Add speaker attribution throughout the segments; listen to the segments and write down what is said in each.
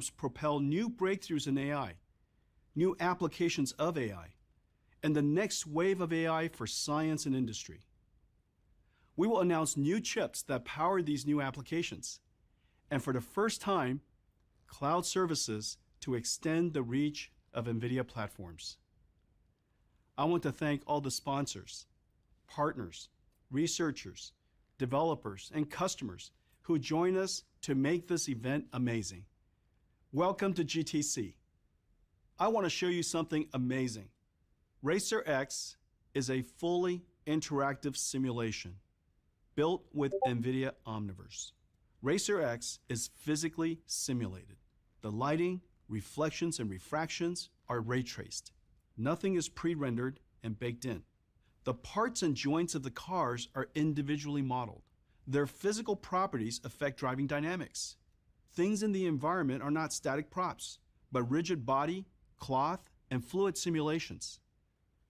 Speaker 1: propel new breakthroughs in AI, new applications of AI, and the next wave of AI for science and industry. We will announce new chips that power these new applications, and for the first time, cloud services to extend the reach of NVIDIA platforms. I want to thank all the sponsors, partners, researchers, developers, and customers who join us to make this event amazing. Welcome to GTC. I want to show you something amazing. Racer X is a fully interactive simulation built with NVIDIA Omniverse. Racer X is physically simulated. The lighting, reflections, and refractions are ray traced. Nothing is pre-rendered and baked in. The parts and joints of the cars are individually modeled. Their physical properties affect driving dynamics. Things in the environment are not static props, but rigid body, cloth, and fluid simulations.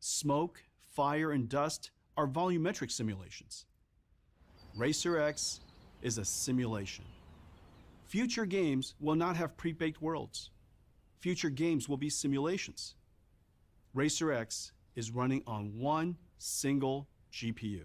Speaker 1: Smoke, fire, and dust are volumetric simulations. Racer X is a simulation. Future games will not have pre-baked worlds. Future games will be simulations. Racer X is running on one single GPU.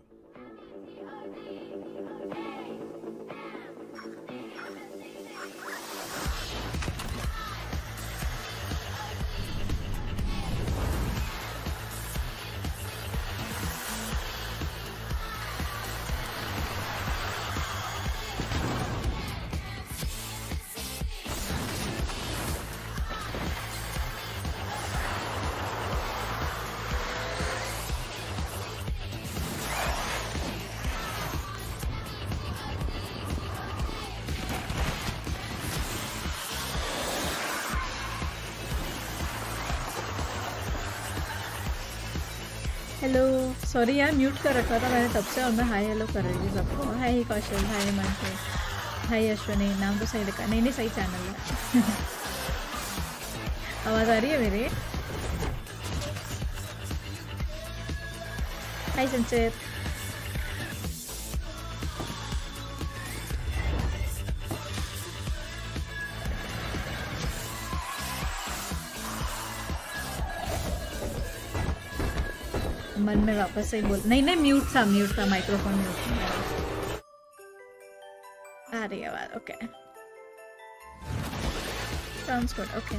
Speaker 2: Hello sorry यार mute कर रखा था मैंने तब से और मैं hi hello कर रही थी सबको. हाय कौशल, हाय हिमांशु, हाय अश्विनी. नाम तो सही लिखा, नहीं सही चैनल है. आवाज़ आ रही है मेरी? हाय संचित. मन में वापस से बोल. नहीं म्यूट था माइक्रोफोन म्यूट था. आ रही है आवाज. Okay sounds good. Okay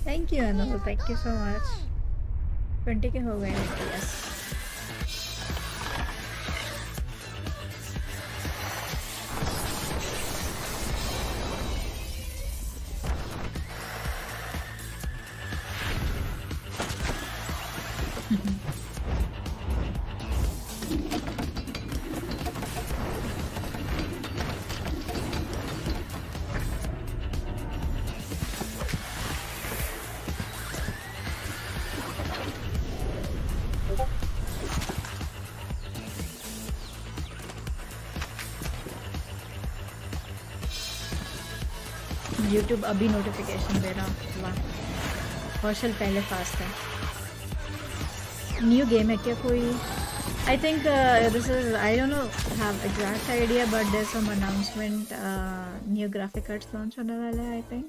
Speaker 2: thank you Anu, thank you so much. 20 के हो गए. यस यूट्यूब अभी नोटिफिकेशन दे रहा. वाह कौशल पहले फास्ट है. न्यू गेम है क्या कोई? I think this is I don't know have exact idea but there some announcement. New graphic cards launch होने वाला है. आई थिंक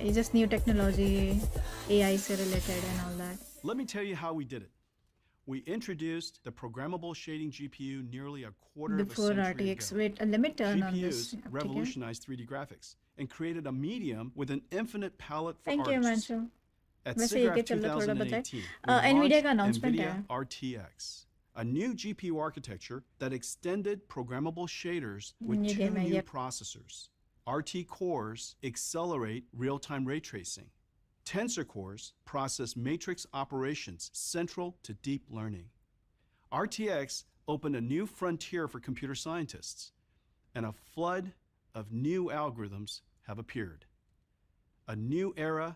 Speaker 2: ये जस्ट न्यू टेक्नोलॉजी एआई से related and all that.
Speaker 1: Let me tell you how we did it. We introduced the programmable shading GPU nearly a quarter
Speaker 2: before
Speaker 1: of a century
Speaker 2: RTX.
Speaker 1: ago.
Speaker 2: Wait, let me turn on this.
Speaker 1: GPUs revolutionized 3D graphics and created a medium with an infinite palette for
Speaker 2: Thank you,
Speaker 1: artists.
Speaker 2: Manchu.
Speaker 1: At
Speaker 2: वैसे ये
Speaker 1: SIGGRAPH
Speaker 2: चलो थोड़ा बताएं.
Speaker 1: 2018,
Speaker 2: NVIDIA का announcement
Speaker 1: NVIDIA
Speaker 2: है.
Speaker 1: RTX, a new GPU architecture that extended programmable shaders with
Speaker 2: New
Speaker 1: two
Speaker 2: game है,
Speaker 1: new
Speaker 2: yep.
Speaker 1: processors. RT cores accelerate real-time ray tracing. Tensor cores process matrix operations central to deep learning. RTX opened a new frontier for computer scientists, and a flood of new algorithms have appeared. A new era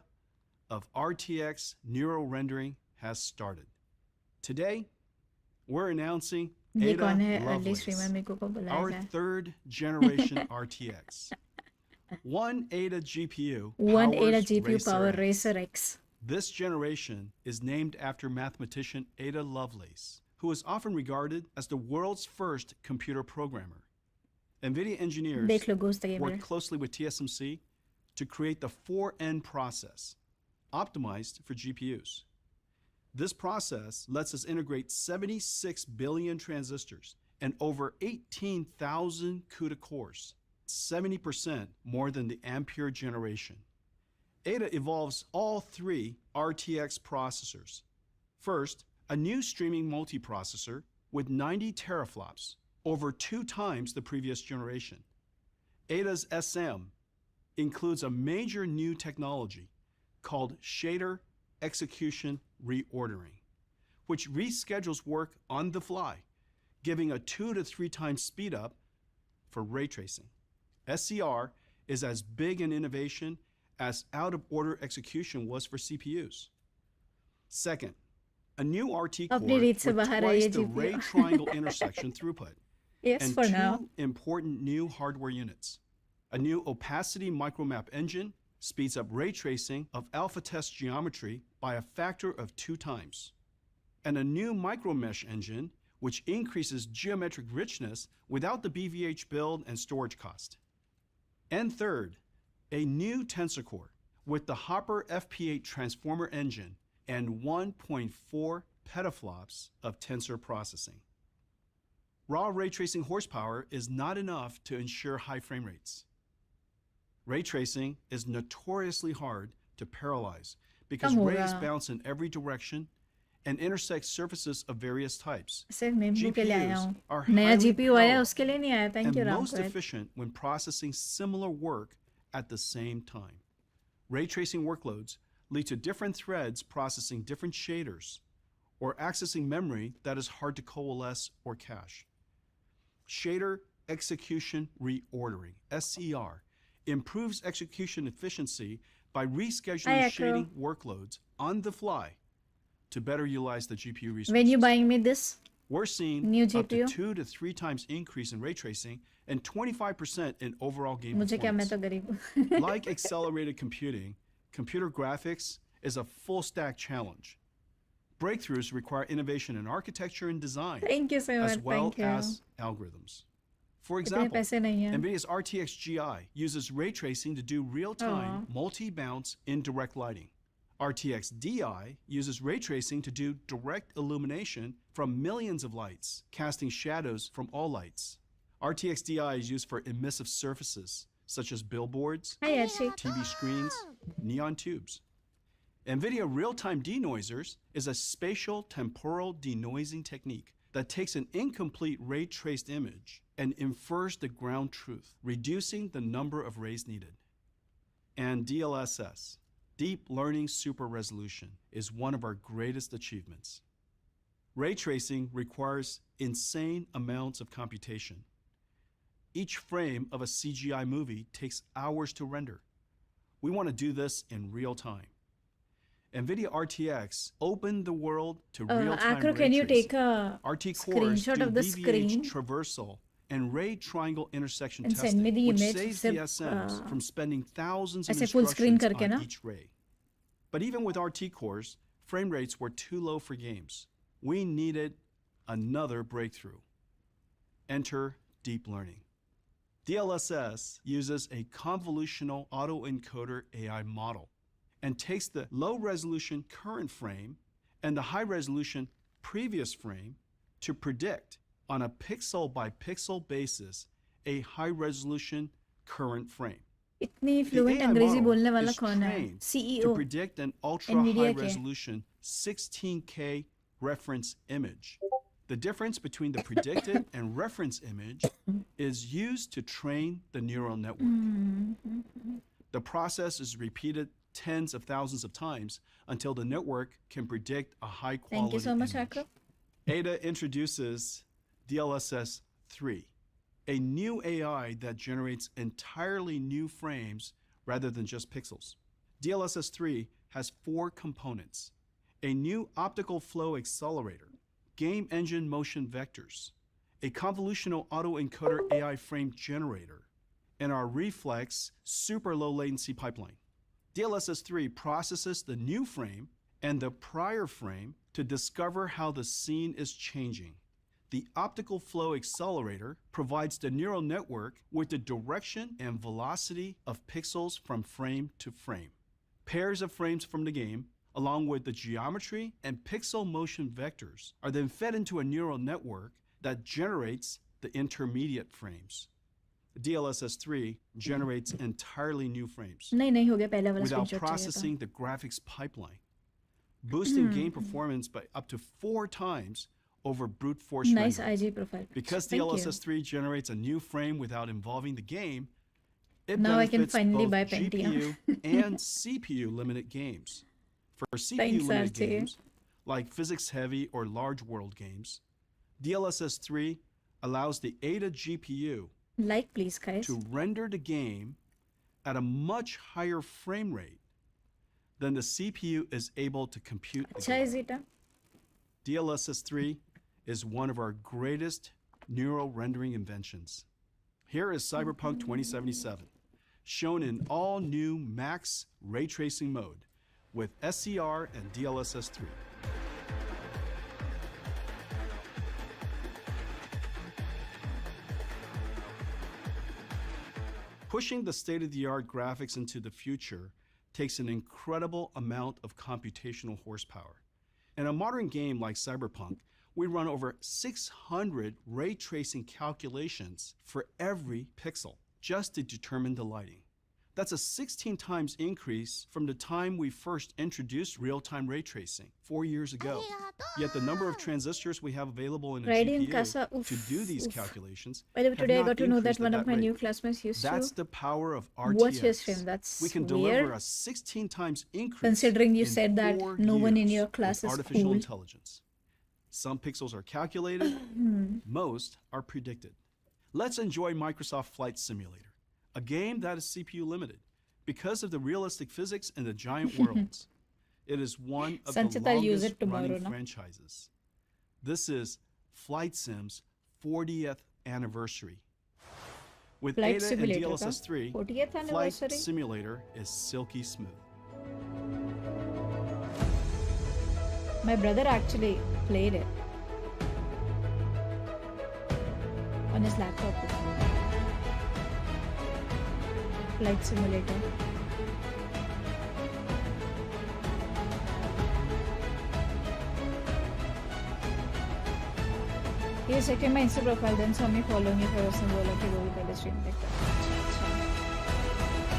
Speaker 1: of RTX neural rendering has started. Today, we're announcing
Speaker 2: ये
Speaker 1: Ada
Speaker 2: कौन है early
Speaker 1: Lovelace,
Speaker 2: streamer मेरे को बुलाया
Speaker 1: our
Speaker 2: जाए.
Speaker 1: third generation RTX. One Ada GPU
Speaker 2: One
Speaker 1: powers
Speaker 2: Ada GPU
Speaker 1: Racer
Speaker 2: power
Speaker 1: X.
Speaker 2: Racer X.
Speaker 1: This generation is named after mathematician Ada Lovelace, who is often regarded as the world's first computer programmer. NVIDIA engineers
Speaker 2: देख लो Ghost the Gamer.
Speaker 1: worked closely with TSMC to create the 4N process, optimized for GPUs. This process lets us integrate 76 billion transistors and over 18,000 CUDA cores, 70% more than the Ampere generation. Ada evolves all three RTX processors. First, a new streaming multiprocessor with 90 teraflops, over 2 times the previous generation. Ada's SM includes a major new technology called shader execution reordering, which reschedules work on the fly, giving a 2 to 3 times speed up for ray tracing. SCR is as big an innovation as out-of-order execution was for CPUs. Second, a new RT core
Speaker 2: अपनी रीत से
Speaker 1: with
Speaker 2: बाहर
Speaker 1: twice
Speaker 2: है ये
Speaker 1: the
Speaker 2: GPU.
Speaker 1: ray triangle intersection throughput,
Speaker 2: Yes,
Speaker 1: and
Speaker 2: for
Speaker 1: 2
Speaker 2: now.
Speaker 1: important new hardware units. A new opacity micromap engine speeds up ray tracing of alpha test geometry by a factor of 2 times. And a new micromesh engine which increases geometric richness without the BVH build and storage cost. And third, a new tensor core with the Hopper FP8 transformer engine and 1.4 petaflops of tensor processing. Raw ray tracing horsepower is not enough to ensure high frame rates. Ray tracing is notoriously hard to parallelize because
Speaker 2: come
Speaker 1: rays
Speaker 2: होगा.
Speaker 1: bounce in every direction and intersect surfaces of various types.
Speaker 2: सिर्फ MEMU के लिए आया
Speaker 1: GPUs
Speaker 2: हूँ.
Speaker 1: are
Speaker 2: नया
Speaker 1: highly
Speaker 2: GPU आया
Speaker 1: parallel
Speaker 2: उसके लिए नहीं आया. Thank you
Speaker 1: and most
Speaker 2: Ramkrit.
Speaker 1: efficient when processing similar work at the same time. Ray tracing workloads lead to different threads processing different shaders or accessing memory that is hard to coalesce or cache. Shader execution reordering, SER, improves execution efficiency by rescheduling
Speaker 2: Hi, Akro.
Speaker 1: shading workloads on the fly to better utilize the GPU resources.
Speaker 2: When you buying me this?
Speaker 1: We're seeing
Speaker 2: New
Speaker 1: up to
Speaker 2: GPU?
Speaker 1: 2 to 3 times increase in ray tracing and 25% in overall game
Speaker 2: मुझे क्या, मैं
Speaker 1: performance.
Speaker 2: तो गरीब हूँ.
Speaker 1: Like accelerated computing, computer graphics is a full stack challenge. Breakthroughs require innovation in architecture and design,
Speaker 2: Thank you so much.
Speaker 1: as well
Speaker 2: Thank you.
Speaker 1: as algorithms. For
Speaker 2: इतने
Speaker 1: example,
Speaker 2: पैसे नहीं हैं.
Speaker 1: NVIDIA's RTX GI uses ray tracing to do real-time multi-bounce indirect lighting. RTX DI uses ray tracing to do direct illumination from millions of lights, casting shadows from all lights. RTX DI is used for emissive surfaces, such as billboards,
Speaker 2: Hi Archie.
Speaker 1: TV screens, neon tubes. NVIDIA real-time denoisers is a spatial temporal denoising technique that takes an incomplete ray-traced image and infers the ground truth, reducing the number of rays needed. And DLSS, Deep Learning Super Resolution, is one of our greatest achievements. Ray tracing requires insane amounts of computation. Each frame of a CGI movie takes hours to render. We want to do this in real time. NVIDIA RTX opened the world to real-time
Speaker 2: Akro,
Speaker 1: ray
Speaker 2: can you
Speaker 1: tracing.
Speaker 2: take a
Speaker 1: RT cores
Speaker 2: screenshot
Speaker 1: do
Speaker 2: of the
Speaker 1: BVH
Speaker 2: screen
Speaker 1: traversal and ray triangle intersection
Speaker 2: and
Speaker 1: testing,
Speaker 2: send me the
Speaker 1: which
Speaker 2: image?
Speaker 1: saves the
Speaker 2: सिर्फ,
Speaker 1: SMs from spending thousands of
Speaker 2: ऐसे full screen
Speaker 1: instructions
Speaker 2: करके
Speaker 1: on
Speaker 2: ना?
Speaker 1: each ray. But even with RT cores, frame rates were too low for games. We needed another breakthrough. Enter deep learning. DLSS uses a convolutional autoencoder AI model and takes the low-resolution current frame and the high-resolution previous frame to predict on a pixel-by-pixel basis a high-resolution current frame.
Speaker 2: इतनी
Speaker 1: The
Speaker 2: fluent
Speaker 1: AI
Speaker 2: अंग्रेजी
Speaker 1: model
Speaker 2: बोलने वाला
Speaker 1: is
Speaker 2: कौन है?
Speaker 1: trained to
Speaker 2: CEO.
Speaker 1: predict an
Speaker 2: NVIDIA
Speaker 1: ultra-high
Speaker 2: के.
Speaker 1: resolution 16K reference image. The difference between the predicted and reference image is used to train the neural network. The process is repeated tens of thousands of times until the network can predict a high quality
Speaker 2: Thank you so much,
Speaker 1: image.
Speaker 2: Akro.
Speaker 1: Ada introduces DLSS 3, a new AI that generates entirely new frames rather than just pixels. DLSS 3 has 4 components: a new optical flow accelerator, game engine motion vectors, a convolutional autoencoder AI frame generator, and our reflex super low latency pipeline. DLSS 3 processes the new frame and the prior frame to discover how the scene is changing. The optical flow accelerator provides the neural network with the direction and velocity of pixels from frame to frame. Pairs of frames from the game, along with the geometry and pixel motion vectors, are then fed into a neural network that generates the intermediate frames. DLSS 3 generates entirely new frames
Speaker 2: नहीं हो गया पहला वाला
Speaker 1: without
Speaker 2: screenshot चाहिए था.
Speaker 1: processing the graphics pipeline, boosting game performance by up to 4 times over brute force
Speaker 2: Nice
Speaker 1: rendering.
Speaker 2: IG profile.
Speaker 1: Because
Speaker 2: Thank you.
Speaker 1: DLSS 3 generates a new frame without involving the game, it
Speaker 2: Now I can
Speaker 1: benefits
Speaker 2: finally
Speaker 1: both
Speaker 2: buy Pentium.
Speaker 1: GPU and CPU limited games. For CPU
Speaker 2: Thanks,
Speaker 1: limited
Speaker 2: RT.
Speaker 1: games, like physics heavy or large world games, DLSS 3 allows the Ada GPU
Speaker 2: Like please guys.
Speaker 1: to render the game at a much higher frame rate than the CPU is able to compute the
Speaker 2: अच्छा
Speaker 1: game.
Speaker 2: है Zeta.
Speaker 1: DLSS 3 is one of our greatest neural rendering inventions. Here is Cyberpunk 2077, shown in all new max ray tracing mode with SCR and DLSS 3. Pushing the state-of-the-art graphics into the future takes an incredible amount of computational horsepower. In a modern game like Cyberpunk, we run over 600 ray tracing calculations for every pixel just to determine the lighting. That's a 16 times increase from the time we first introduced real-time ray tracing 4 years ago. Yet the number of transistors we have available in a
Speaker 2: Radiant
Speaker 1: GPU
Speaker 2: Casa,
Speaker 1: to do these
Speaker 2: oof.
Speaker 1: calculations
Speaker 2: By the way,
Speaker 1: have
Speaker 2: today I
Speaker 1: not
Speaker 2: got to know that
Speaker 1: increased at
Speaker 2: one of my
Speaker 1: rate.
Speaker 2: new classmates used
Speaker 1: That's
Speaker 2: to
Speaker 1: the power of RTX.
Speaker 2: watch his stream. That's
Speaker 1: we can
Speaker 2: weird.
Speaker 1: deliver a 16 times increase.
Speaker 2: Considering you
Speaker 1: in
Speaker 2: said that
Speaker 1: 4
Speaker 2: no one in
Speaker 1: years
Speaker 2: your class
Speaker 1: with
Speaker 2: is
Speaker 1: artificial
Speaker 2: cool.
Speaker 1: intelligence. Some pixels are calculated, most are predicted. Let's enjoy Microsoft Flight Simulator, a game that is CPU limited because of the realistic physics and the giant worlds. It is one of
Speaker 2: Sanchit,
Speaker 1: the
Speaker 2: I'll use
Speaker 1: longest
Speaker 2: it tomorrow,
Speaker 1: running
Speaker 2: no?
Speaker 1: franchises. This is Flight Sim's 40th anniversary. With
Speaker 2: Flight
Speaker 1: Ada
Speaker 2: Simulator
Speaker 1: and
Speaker 2: का?
Speaker 1: DLSS 3,
Speaker 2: 40th
Speaker 1: Flight
Speaker 2: anniversary?
Speaker 1: Simulator is silky smooth.
Speaker 2: My brother actually played it on his laptop. Flight Simulator. He was checking my Insta profile, then saw me following you for उसने बोला कि वो भी पहले stream देखता है. अच्छा.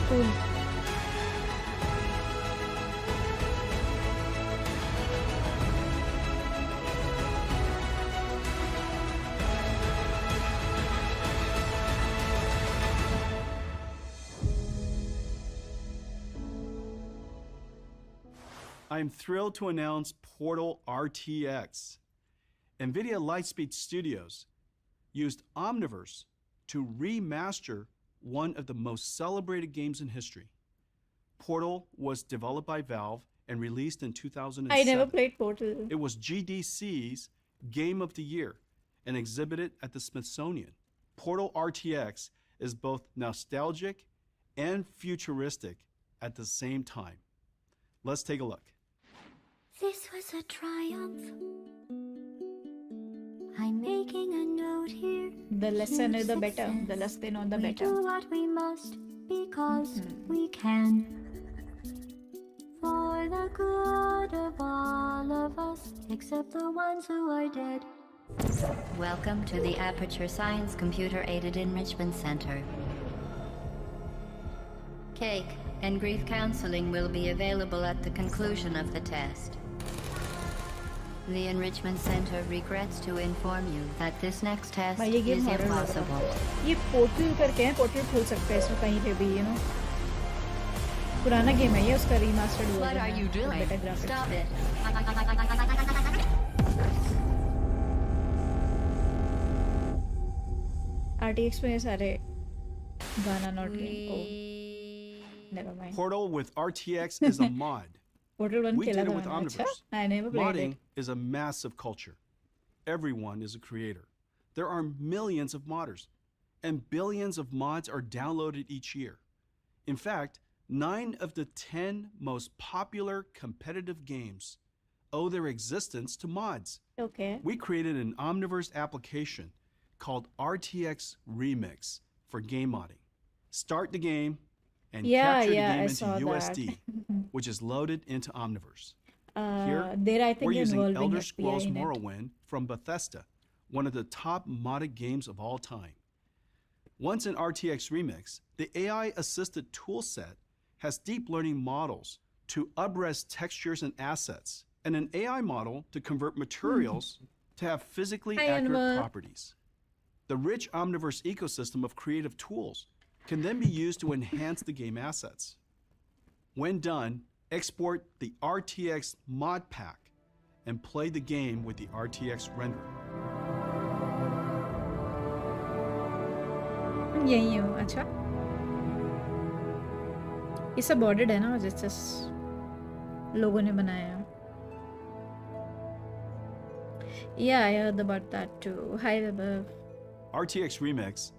Speaker 2: Cool.
Speaker 1: I am thrilled to announce Portal RTX. NVIDIA Lightspeed Studios used Omniverse to remaster one of the most celebrated games in history. Portal was developed by Valve and released in 2007.
Speaker 2: I never played Portal.
Speaker 1: It was GDC's Game of the Year and exhibited at the Smithsonian. Portal RTX is both nostalgic and futuristic at the same time. Let's take a look.
Speaker 3: This was a triumph. I'm making a note here.
Speaker 2: The lesser the better. The less they know, the
Speaker 3: We
Speaker 2: better.
Speaker 3: do what we must because we can. For the good of all of us, except the ones who are dead. Welcome to the Aperture Science Computer Aided Enrichment Center. Cake and grief counseling will be available at the conclusion of the test. The Enrichment Center regrets to inform you that this next test
Speaker 2: भाई ये game
Speaker 3: is
Speaker 2: horror लग रहा
Speaker 3: impossible.
Speaker 2: है. ये portal करके है, portal खोल सकते हैं इसमें कहीं पे भी, you know. पुराना गेम है ये, उसका रीमास्टर्ड हुआ
Speaker 3: What are you doing?
Speaker 2: Better graphics.
Speaker 3: Stop it.
Speaker 2: RTX में ये सारे गाना not game. Oh, never mind.
Speaker 1: Portal with RTX is a mod.
Speaker 2: Portal 1
Speaker 1: We
Speaker 2: खेला
Speaker 1: did it
Speaker 2: था
Speaker 1: with
Speaker 2: मैंने. अच्छा?
Speaker 1: Omniverse.
Speaker 2: I never played
Speaker 1: Modding
Speaker 2: it.
Speaker 1: is a massive culture. Everyone is a creator. There are millions of modders, and billions of mods are downloaded each year. In fact, 9 of the 10 most popular competitive games owe their existence to mods.
Speaker 2: Okay.
Speaker 1: We created an Omniverse application called RTX Remix for game modding. Start the game and capture the game
Speaker 2: I
Speaker 1: into
Speaker 2: saw
Speaker 1: USD,
Speaker 2: that.
Speaker 1: which is loaded into Omniverse. Here,
Speaker 2: There I think
Speaker 1: we're using
Speaker 2: involving
Speaker 1: Elder
Speaker 2: FPI
Speaker 1: Scrolls
Speaker 2: in it.
Speaker 1: Morrowind from Bethesda, one of the top modded games of all time. Once in RTX Remix, the AI-assisted toolset has deep learning models to up-res textures and assets, and an AI model to convert materials to have physically
Speaker 2: Hi,
Speaker 1: accurate
Speaker 2: Anwar.
Speaker 1: properties. The rich Omniverse ecosystem of creative tools can then be used to enhance the game assets. When done, export the RTX mod pack and play the game with the RTX renderer.
Speaker 2: यही हूँ अच्छा ये सब bordered है ना जैसे लोगों ने बनाया है Yeah, I heard about that too. Hi, Vibhav.
Speaker 1: RTX Remix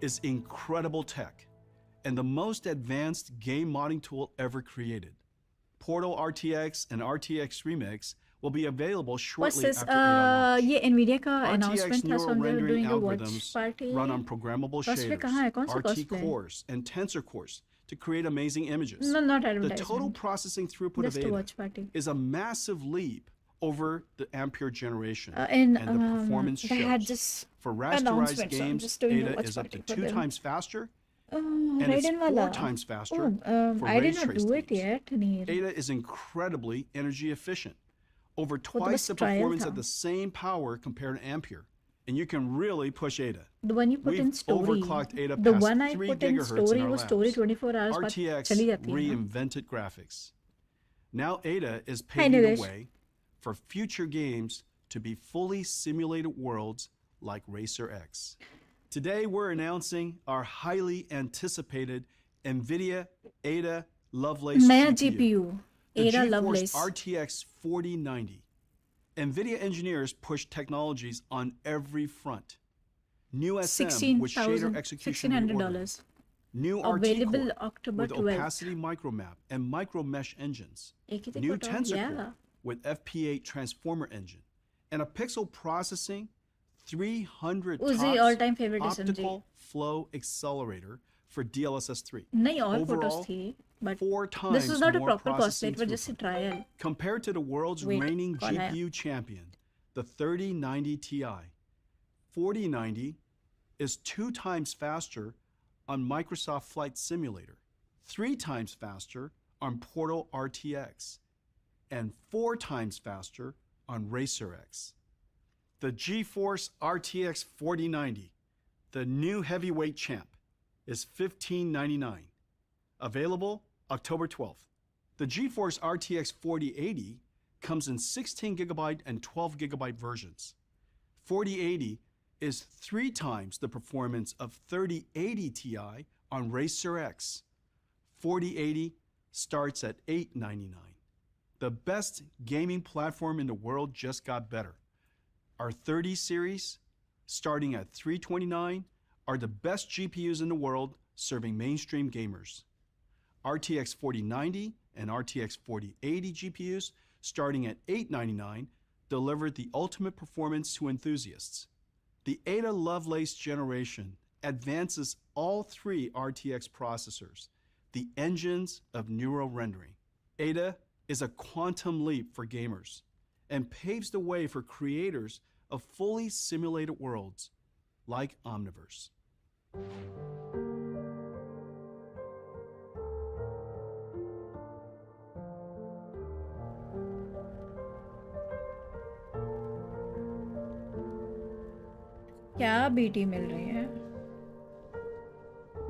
Speaker 1: is incredible tech and the most advanced game modding tool ever created. Portal RTX and RTX Remix will be available
Speaker 2: What's
Speaker 1: shortly
Speaker 2: this?
Speaker 1: after ADA launch.
Speaker 2: ये NVIDIA का
Speaker 1: RTX
Speaker 2: announcement था,
Speaker 1: neural
Speaker 2: so they're
Speaker 1: rendering
Speaker 2: doing a watch
Speaker 1: algorithms
Speaker 2: party.
Speaker 1: run on programmable
Speaker 2: Cosplay कहाँ है? कौन सा
Speaker 1: shaders, RT
Speaker 2: cosplay?
Speaker 1: cores, and tensor cores to create amazing images.
Speaker 2: No, not
Speaker 1: The
Speaker 2: advertisement.
Speaker 1: total processing throughput
Speaker 2: Just
Speaker 1: of
Speaker 2: a
Speaker 1: ADA
Speaker 2: watch party.
Speaker 1: is a massive leap over the Ampere generation,
Speaker 2: And
Speaker 1: the performance
Speaker 2: they had
Speaker 1: shows.
Speaker 2: this
Speaker 1: For rasterized
Speaker 2: announcement, so I'm
Speaker 1: games,
Speaker 2: just doing a
Speaker 1: ADA
Speaker 2: watch
Speaker 1: is up to
Speaker 2: party for
Speaker 1: 2
Speaker 2: them.
Speaker 1: times faster, and it's
Speaker 2: Raiden
Speaker 1: 4
Speaker 2: wala.
Speaker 1: times faster
Speaker 2: Oh,
Speaker 1: for
Speaker 2: I did
Speaker 1: ray
Speaker 2: not
Speaker 1: traced
Speaker 2: do it
Speaker 1: games.
Speaker 2: yet. Neer.
Speaker 1: ADA is incredibly energy efficient, over
Speaker 2: तो
Speaker 1: twice
Speaker 2: बस
Speaker 1: the
Speaker 2: trial
Speaker 1: performance
Speaker 2: था.
Speaker 1: at the same power compared to Ampere, and you can really push ADA.
Speaker 2: The one you put in
Speaker 1: We've
Speaker 2: story.
Speaker 1: overclocked ADA
Speaker 2: The
Speaker 1: past
Speaker 2: one I
Speaker 1: 3
Speaker 2: put in
Speaker 1: gigahertz
Speaker 2: story
Speaker 1: in our
Speaker 2: was story
Speaker 1: labs.
Speaker 2: 24 hours बाद
Speaker 1: RTX
Speaker 2: चली जाती है ना.
Speaker 1: reinvented graphics. Now ADA is
Speaker 2: Hi,
Speaker 1: paving the
Speaker 2: Nilesh.
Speaker 1: way for future games to be fully simulated worlds like Racer X. Today we're announcing our highly anticipated NVIDIA ADA Lovelace
Speaker 2: नया
Speaker 1: GPU,
Speaker 2: GPU.
Speaker 1: the
Speaker 2: Ada
Speaker 1: GeForce
Speaker 2: Lovelace.
Speaker 1: RTX 4090. NVIDIA engineers push technologies on every front. New SM with shader execution reordering.
Speaker 2: $1,600.
Speaker 1: New
Speaker 2: Available
Speaker 1: RT Core
Speaker 2: October
Speaker 1: with
Speaker 2: 12th.
Speaker 1: opacity micromap and micro mesh engines.
Speaker 2: एक ही
Speaker 1: New
Speaker 2: देखो तो,
Speaker 1: Tensor
Speaker 2: yeah.
Speaker 1: Core with FP8 transformer engine and a pixel processing 300
Speaker 2: Uzi
Speaker 1: TOPS
Speaker 2: all-time favorite SMG.
Speaker 1: optical flow accelerator for DLSS 3.
Speaker 2: नहीं और photos
Speaker 1: Overall,
Speaker 2: थी, but
Speaker 1: 4 times
Speaker 2: this was not a
Speaker 1: more
Speaker 2: proper cosplay.
Speaker 1: processing
Speaker 2: It was just a
Speaker 1: throughput.
Speaker 2: trial.
Speaker 1: Compared to the world's
Speaker 2: Wait,
Speaker 1: reigning
Speaker 2: कौन आया?
Speaker 1: GPU champion, the 3090 Ti, 4090 is 2 times faster on Microsoft Flight Simulator, 3 times faster on Portal RTX, and 4 times faster on Racer X. The GeForce RTX 4090, the new heavyweight champ, is $1,599. Available October 12th. The GeForce RTX 4080 comes in 16GB and 12GB versions. 4080 is 3 times the performance of 3080 Ti on Racer X. 4080 starts at $899. The best gaming platform in the world just got better. Our 30 series, starting at $329, are the best GPUs in the world serving mainstream gamers. RTX 4090 and RTX 4080 GPUs, starting at $899, deliver the ultimate performance to enthusiasts. The Ada Lovelace generation advances all 3 RTX processors, the engines of neural rendering. Ada is a quantum leap for gamers and paves the way for creators of fully simulated worlds like Omniverse.
Speaker 2: क्या BT मिल रही है?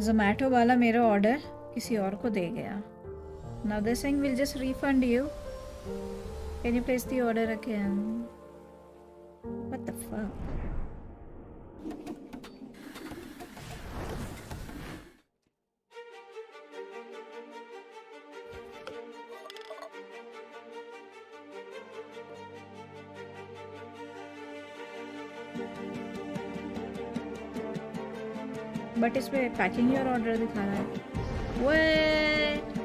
Speaker 2: Zomato वाला मेरा order किसी और को दे गया. Now they're saying we'll just refund you. Can you place the order again? What the fuck? But इस पे पैकिंग योर ऑर्डर दिखा रहा है. What?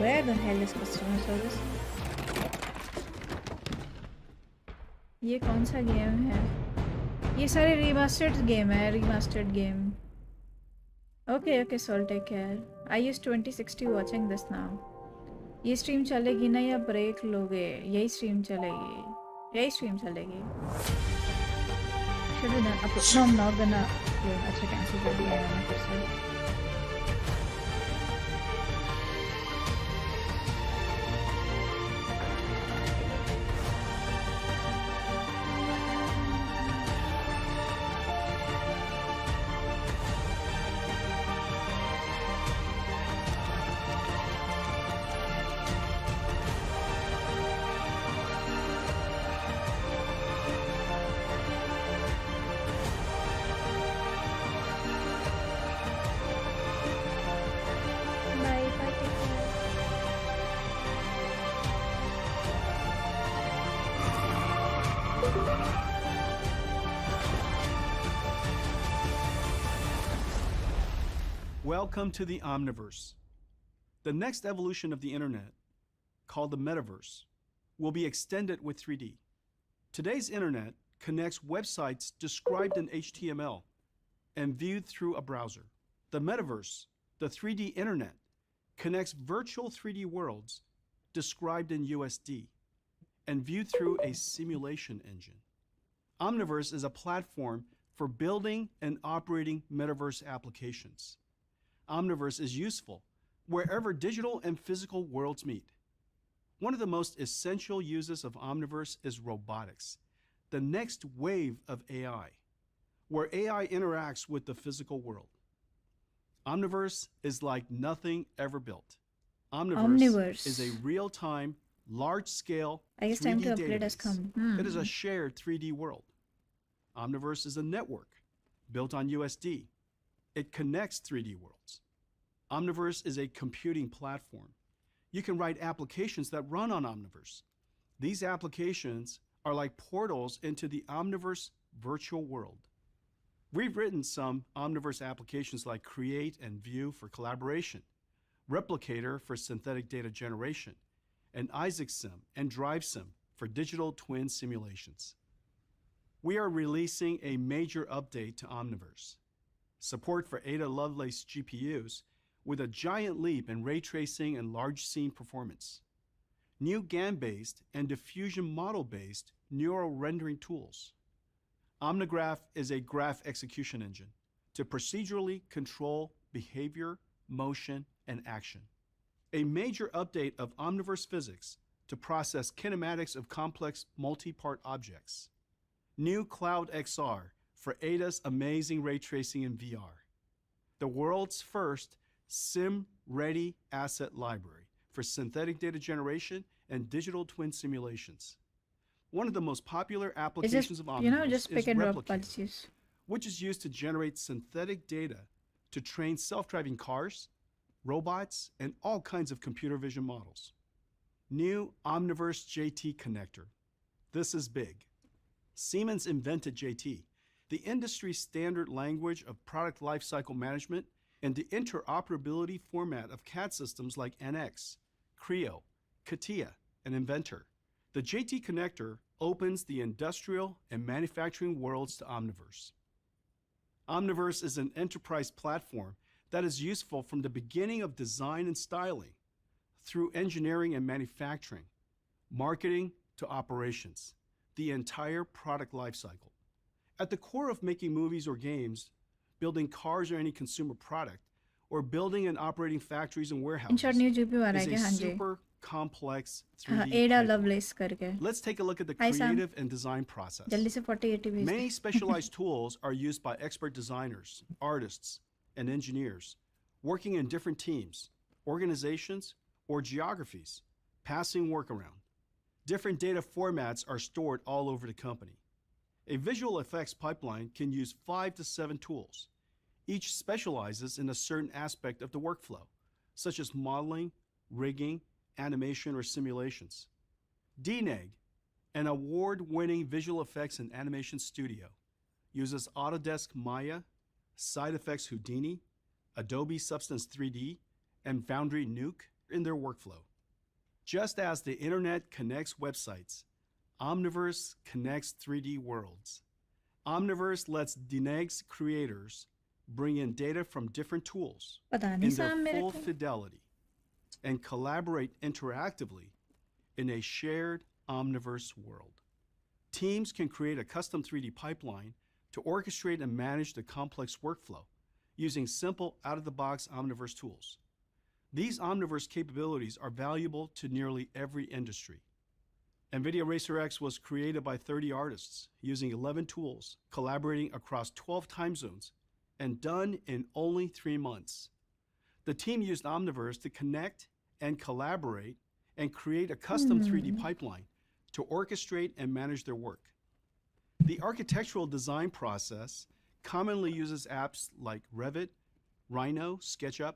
Speaker 2: Where the hell is customer service? ये कौन सा गेम है? ये सारे remastered गेम है, remastered game. Okay, okay, so I'll take care. I use 2060 watching this now. ये stream चलेगी ना या break लोगे? यही stream चलेगी. यही stream चलेगी. Should we not upload? No, I'm not gonna upload. अच्छा cancel कर दिया मैंने फिर से.
Speaker 1: Welcome to the Omniverse. The next evolution of the internet, called the metaverse, will be extended with 3D. Today's internet connects websites described in HTML and viewed through a browser. The metaverse, the 3D internet, connects virtual 3D worlds described in USD and viewed through a simulation engine. Omniverse is a platform for building and operating metaverse applications. Omniverse is useful wherever digital and physical worlds meet. One of the most essential uses of Omniverse is robotics, the next wave of AI, where AI interacts with the physical world. Omniverse is like nothing ever built. Omniverse is a real-time, large-scale 3D database. It is a shared 3D world. Omniverse is a network built on USD. It connects 3D worlds. Omniverse is a computing platform. You can write applications that run on Omniverse. These applications are like portals into the Omniverse virtual world. We've written some Omniverse applications like Create and View for collaboration, Replicator for synthetic data generation, and IsaacSim and DriveSim for digital twin simulations. We are releasing a major update to Omniverse. Support for Ada Lovelace GPUs with a giant leap in ray tracing and large scene performance. New GAN-based and diffusion model-based neural rendering tools. Omnigraph is a graph execution engine to procedurally control behavior, motion, and action. A major update of Omniverse physics to process kinematics of complex multi-part objects. New Cloud XR for Ada's amazing ray tracing in VR. The world's first SIM-ready asset library for synthetic data generation and digital twin simulations. One of the most popular applications of Omniverse is Replicator, which is used to generate synthetic data to train self-driving cars, robots, and all kinds of computer vision models. New Omniverse JT connector. This is big. Siemens invented JT, the industry standard language of product lifecycle management and the interoperability format of CAD systems like NX, Creo, CATIA, and Inventor. The JT connector opens the industrial and manufacturing worlds to Omniverse. Omniverse is an enterprise platform that is useful from the beginning of design and styling, through engineering and manufacturing, marketing to operations, the entire product lifecycle. At the core of making movies or games, building cars or any consumer product, or building and operating factories and warehouses is a super complex 3D pipeline. Let's take a look at the creative and design process. Many specialized tools are used by expert designers, artists, and engineers working in different teams, organizations, or geographies, passing work around. Different data formats are stored all over the company. A visual effects pipeline can use 5 to 7 tools. Each specializes in a certain aspect of the workflow, such as modeling, rigging, animation, or simulations. DNEG, an award-winning visual effects and animation studio, uses Autodesk Maya, SideFX Houdini, Adobe Substance 3D, and Foundry Nuke. in their workflow. Just as the internet connects websites, Omniverse connects 3D worlds. Omniverse lets Dinex creators bring in data from different tools
Speaker 2: पता
Speaker 1: in
Speaker 2: नहीं
Speaker 1: their
Speaker 2: साहब मेरे
Speaker 1: full
Speaker 2: को
Speaker 1: fidelity and collaborate interactively in a shared Omniverse world. Teams can create a custom 3D pipeline to orchestrate and manage the complex workflow using simple out-of-the-box Omniverse tools. These Omniverse capabilities are valuable to nearly every industry. NVIDIA Racer X was created by 30 artists using 11 tools, collaborating across 12 time zones, and done in only 3 months. The team used Omniverse to connect and collaborate and create a custom 3D pipeline to orchestrate and manage their work. The architectural design process commonly uses apps like Revit, Rhino, SketchUp,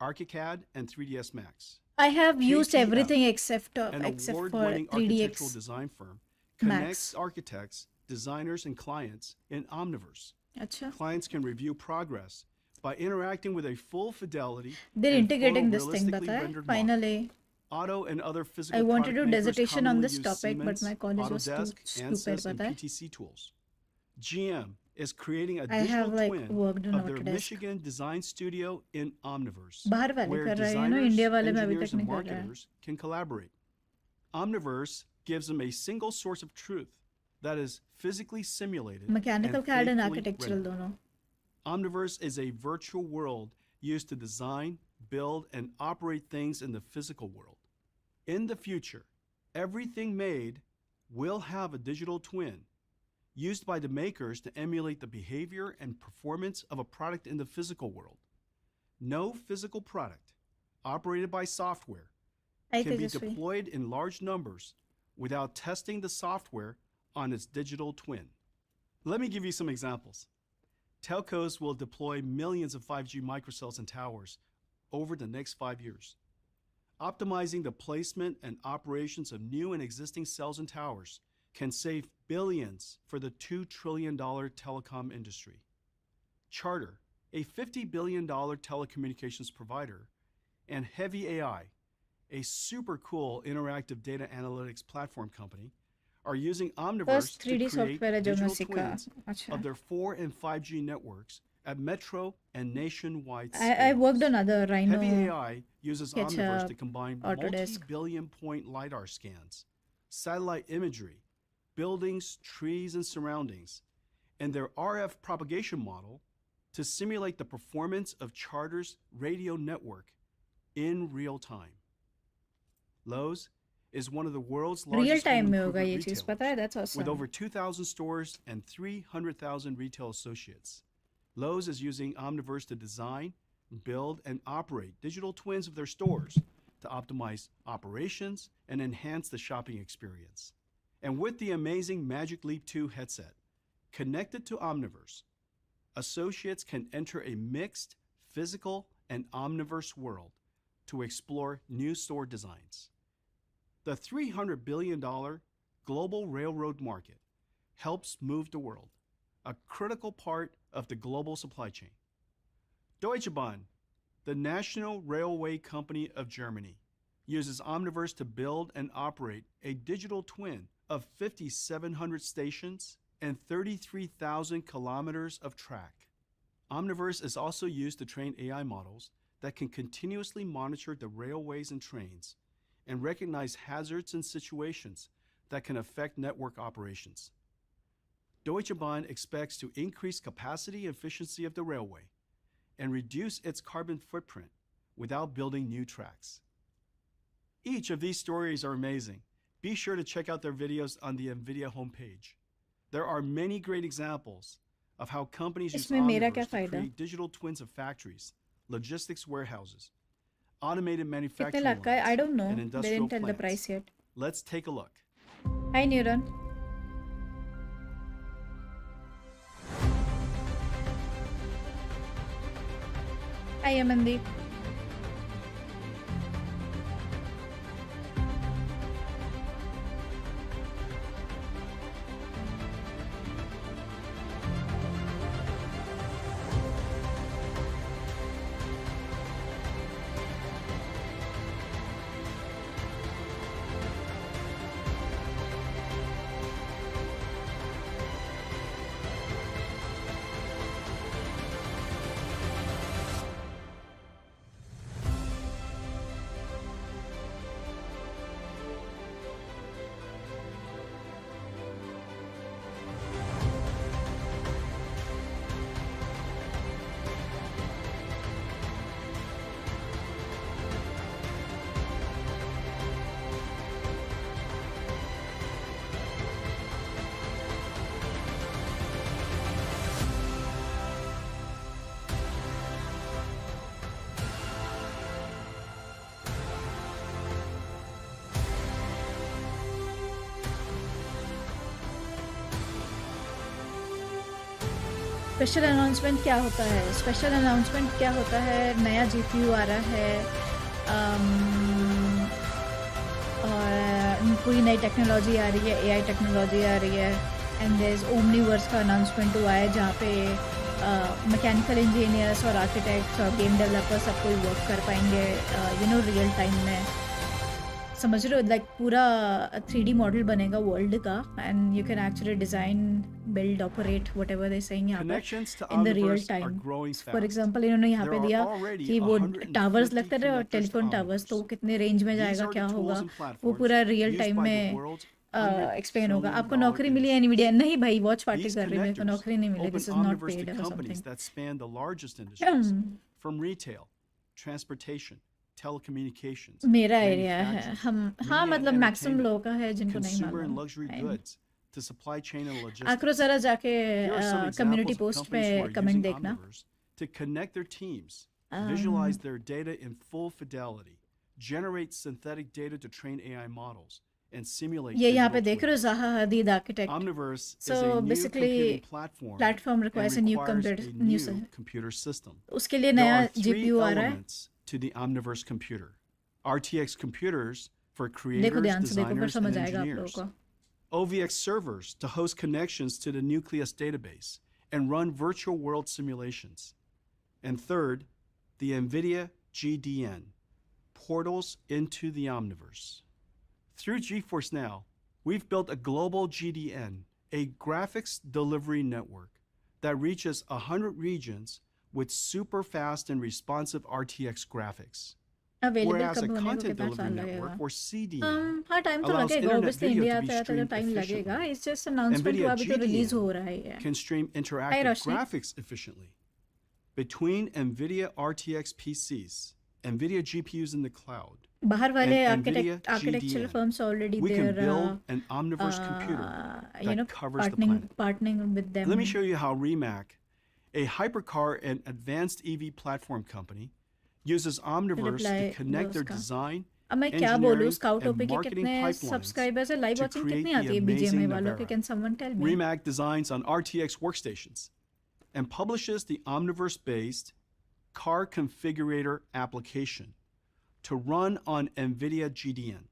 Speaker 1: ArchiCAD, and 3ds Max.
Speaker 2: I have used
Speaker 1: KTM,
Speaker 2: everything except
Speaker 1: An
Speaker 2: for
Speaker 1: award-winning architectural
Speaker 2: 3DX
Speaker 1: design firm
Speaker 2: Max.
Speaker 1: connects architects, designers, and clients in Omniverse.
Speaker 2: अच्छा
Speaker 1: Clients can review progress by interacting with a full fidelity
Speaker 2: they're
Speaker 1: and
Speaker 2: integrating this thing
Speaker 1: photorealistically
Speaker 2: पता है
Speaker 1: rendered model.
Speaker 2: finally
Speaker 1: Auto and other physical
Speaker 2: I wanted to
Speaker 1: product
Speaker 2: do
Speaker 1: makers
Speaker 2: dissertation on
Speaker 1: commonly
Speaker 2: this
Speaker 1: use
Speaker 2: topic but
Speaker 1: Siemens,
Speaker 2: my college was too
Speaker 1: Autodesk,
Speaker 2: stupid
Speaker 1: Ansys, and
Speaker 2: पता है
Speaker 1: PTC tools. GM is creating a
Speaker 2: I
Speaker 1: digital
Speaker 2: have like
Speaker 1: twin
Speaker 2: worked on
Speaker 1: of their
Speaker 2: Autodesk
Speaker 1: Michigan design studio in Omniverse,
Speaker 2: बाहर वाले
Speaker 1: where
Speaker 2: कर रहे हैं
Speaker 1: designers,
Speaker 2: India वाले में अभी
Speaker 1: engineers,
Speaker 2: तक
Speaker 1: and
Speaker 2: नहीं कर रहा है
Speaker 1: marketers can collaborate. Omniverse gives them a single source of truth that is physically simulated
Speaker 2: mechanical
Speaker 1: and
Speaker 2: CAD and
Speaker 1: faithfully
Speaker 2: architectural
Speaker 1: rendered.
Speaker 2: दोनों
Speaker 1: Omniverse is a virtual world used to design, build, and operate things in the physical world. In the future, everything made will have a digital twin used by the makers to emulate the behavior and performance of a product in the physical world. No physical product operated by software
Speaker 2: I
Speaker 1: can be
Speaker 2: Tejashwi
Speaker 1: deployed in large numbers without testing the software on its digital twin. Let me give you some examples. Telcos will deploy millions of 5G microcells and towers over the next 5 years. Optimizing the placement and operations of new and existing cells and towers can save billions for the $2 trillion telecom industry. Charter, a $50 billion telecommunications provider, and Heavy AI, a super cool interactive data analytics platform company, are using Omniverse
Speaker 2: first
Speaker 1: to
Speaker 2: 3D
Speaker 1: create
Speaker 2: software है जो मैं
Speaker 1: digital
Speaker 2: सीखा
Speaker 1: twins
Speaker 2: अच्छा
Speaker 1: of their 4 and 5G networks at metro and nationwide
Speaker 2: I worked
Speaker 1: scales.
Speaker 2: on other Rhino
Speaker 1: Heavy AI uses Omniverse to
Speaker 2: SketchUp,
Speaker 1: combine
Speaker 2: Autodesk.
Speaker 1: multi-billion point LiDAR scans, satellite imagery, buildings, trees, and surroundings, and their RF propagation model to simulate the performance of Charter's radio network in real time. Lowe's is one of the world's
Speaker 2: real
Speaker 1: largest
Speaker 2: time
Speaker 1: home
Speaker 2: में होगा
Speaker 1: improvement
Speaker 2: ये चीज पता है
Speaker 1: retailers,
Speaker 2: that's
Speaker 1: with
Speaker 2: awesome
Speaker 1: over 2,000 stores and 300,000 retail associates. Lowe's is using Omniverse to design, build, and operate digital twins of their stores to optimize operations and enhance the shopping experience. And with the amazing Magic Leap 2 headset, connected to Omniverse, associates can enter a mixed physical and Omniverse world to explore new store designs. The $300 billion global railroad market helps move the world, a critical part of the global supply chain. Deutsche Bahn, the national railway company of Germany, uses Omniverse to build and operate a digital twin of 5,700 stations and 33,000 kilometers of track. Omniverse is also used to train AI models that can continuously monitor the railways and trains and recognize hazards and situations that can affect network operations. Deutsche Bahn expects to increase capacity and efficiency of the railway and reduce its carbon footprint without building new tracks. Each of these stories are amazing. Be sure to check out their videos on the NVIDIA homepage. There are many great examples of how companies use
Speaker 2: इसमें मेरा क्या
Speaker 1: Omniverse to
Speaker 2: फायदा
Speaker 1: create digital twins of factories, logistics warehouses, automated
Speaker 2: कितने
Speaker 1: manufacturing
Speaker 2: lakh का है I
Speaker 1: lines,
Speaker 2: don't know
Speaker 1: and
Speaker 2: they
Speaker 1: industrial
Speaker 2: didn't tell the
Speaker 1: plants.
Speaker 2: price yet
Speaker 1: Let's take a look.
Speaker 2: hi Neuron hi Amandeep special announcement क्या होता है? Special announcement क्या होता है? नया जीपीयू आ रहा है, और पूरी नई टेक्नोलॉजी आ रही है, एआई टेक्नोलॉजी आ रही है, एंड देयर इज ओमनीवर्स का अनाउंसमेंट हुआ है जहाँ पे मैकेनिकल इंजीनियर्स और आर्किटेक्ट्स और गेम डेवलपर्स सब कोई वर्क कर पाएंगे रियल टाइम में। समझ रहे हो? लाइक पूरा 3D मॉडल बनेगा वर्ल्ड का, and you can actually design, build, operate whatever they saying यहाँ पे in the real time. For example इन्होंने यहाँ पे दिया कि वो टावर्स लगते रहे और टेलीफोन टावर्स, तो कितने रेंज में जाएगा, क्या होगा, वो पूरा रियल टाइम में एक्सप्लेन होगा। आपको नौकरी मिली है एनवीडिया? नहीं भाई, वॉच पार्टी कर रही है, मेरे को नौकरी नहीं मिली, दिस इज नॉट पेड और something.
Speaker 1: from retail, transportation, telecommunications,
Speaker 2: मेरा एरिया है,
Speaker 1: manufacturing,
Speaker 2: हम
Speaker 1: media
Speaker 2: हाँ
Speaker 1: and
Speaker 2: मतलब मैक्सिमम
Speaker 1: entertainment,
Speaker 2: लोगों का है जिनको नहीं
Speaker 1: consumer and
Speaker 2: मालूम।
Speaker 1: luxury goods, to supply chain and logistics.
Speaker 2: आखिर जरा जाके
Speaker 1: Here are some
Speaker 2: community
Speaker 1: examples of
Speaker 2: post पे
Speaker 1: companies who are
Speaker 2: comment
Speaker 1: using
Speaker 2: देखना।
Speaker 1: Omniverse to connect their teams, visualize their data in full fidelity, generate synthetic data to train AI models, and simulate
Speaker 2: ये यहाँ पे
Speaker 1: digital
Speaker 2: देख रहे हो,
Speaker 1: twins.
Speaker 2: Zaha Hadid architect.
Speaker 1: Omniverse is
Speaker 2: So
Speaker 1: a new
Speaker 2: basically,
Speaker 1: computing platform
Speaker 2: platform requires a
Speaker 1: and
Speaker 2: new
Speaker 1: requires
Speaker 2: computer,
Speaker 1: a
Speaker 2: new
Speaker 1: new computer system.
Speaker 2: उसके लिए
Speaker 1: There
Speaker 2: नया
Speaker 1: are three
Speaker 2: GPU आ रहा है।
Speaker 1: elements to the Omniverse computer. RTX computers for
Speaker 2: देखो
Speaker 1: creators,
Speaker 2: ध्यान से देखो, फिर
Speaker 1: designers, and
Speaker 2: समझ आएगा आप लोगों
Speaker 1: engineers.
Speaker 2: को।
Speaker 1: OVX servers to host connections to the Nucleus database and run virtual world simulations. And third, the NVIDIA GDN, portals into the Omniverse. Through GeForce Now, we've built a global GDN, a graphics delivery network that reaches 100 regions with super fast and responsive RTX graphics.
Speaker 2: Available
Speaker 1: Whereas a
Speaker 2: कब होने को
Speaker 1: content
Speaker 2: कितना साल
Speaker 1: delivery
Speaker 2: लगेगा?
Speaker 1: network, or CDN,
Speaker 2: हाँ time तो
Speaker 1: allows
Speaker 2: लगेगा,
Speaker 1: internet
Speaker 2: obviously
Speaker 1: video
Speaker 2: India
Speaker 1: to be
Speaker 2: पे आता है तो
Speaker 1: streamed
Speaker 2: टाइम
Speaker 1: efficiently.
Speaker 2: लगेगा। इट्स जस्ट अनाउंसमेंट
Speaker 1: NVIDIA
Speaker 2: हुआ, अभी तो रिलीज
Speaker 1: GDN
Speaker 2: हो रहा है ये।
Speaker 1: can stream interactive
Speaker 2: Roshni.
Speaker 1: graphics efficiently between NVIDIA RTX PCs, NVIDIA GPUs in the cloud.
Speaker 2: बाहर वाले
Speaker 1: and NVIDIA
Speaker 2: architectural
Speaker 1: GDN.
Speaker 2: Firms already
Speaker 1: We can
Speaker 2: there
Speaker 1: build an Omniverse computer that covers the planet.
Speaker 2: Partnering with them.
Speaker 1: Let me show you how Rimac, a hypercar and advanced EV platform company, uses Omniverse
Speaker 2: Reply
Speaker 1: to connect their
Speaker 2: उसका।
Speaker 1: design,
Speaker 2: अब मैं क्या बोलूँ,
Speaker 1: engineering,
Speaker 2: scout
Speaker 1: and
Speaker 2: OP के
Speaker 1: marketing
Speaker 2: कितने
Speaker 1: pipelines
Speaker 2: subscribers है, live
Speaker 1: to
Speaker 2: watching
Speaker 1: create
Speaker 2: कितनी
Speaker 1: the
Speaker 2: आती है बीजीएमआई
Speaker 1: amazing
Speaker 2: वालों के?
Speaker 1: Navara.
Speaker 2: Can someone tell me?
Speaker 1: Rimac designs on RTX workstations and publishes the Omniverse-based car configurator application to run on NVIDIA GDN,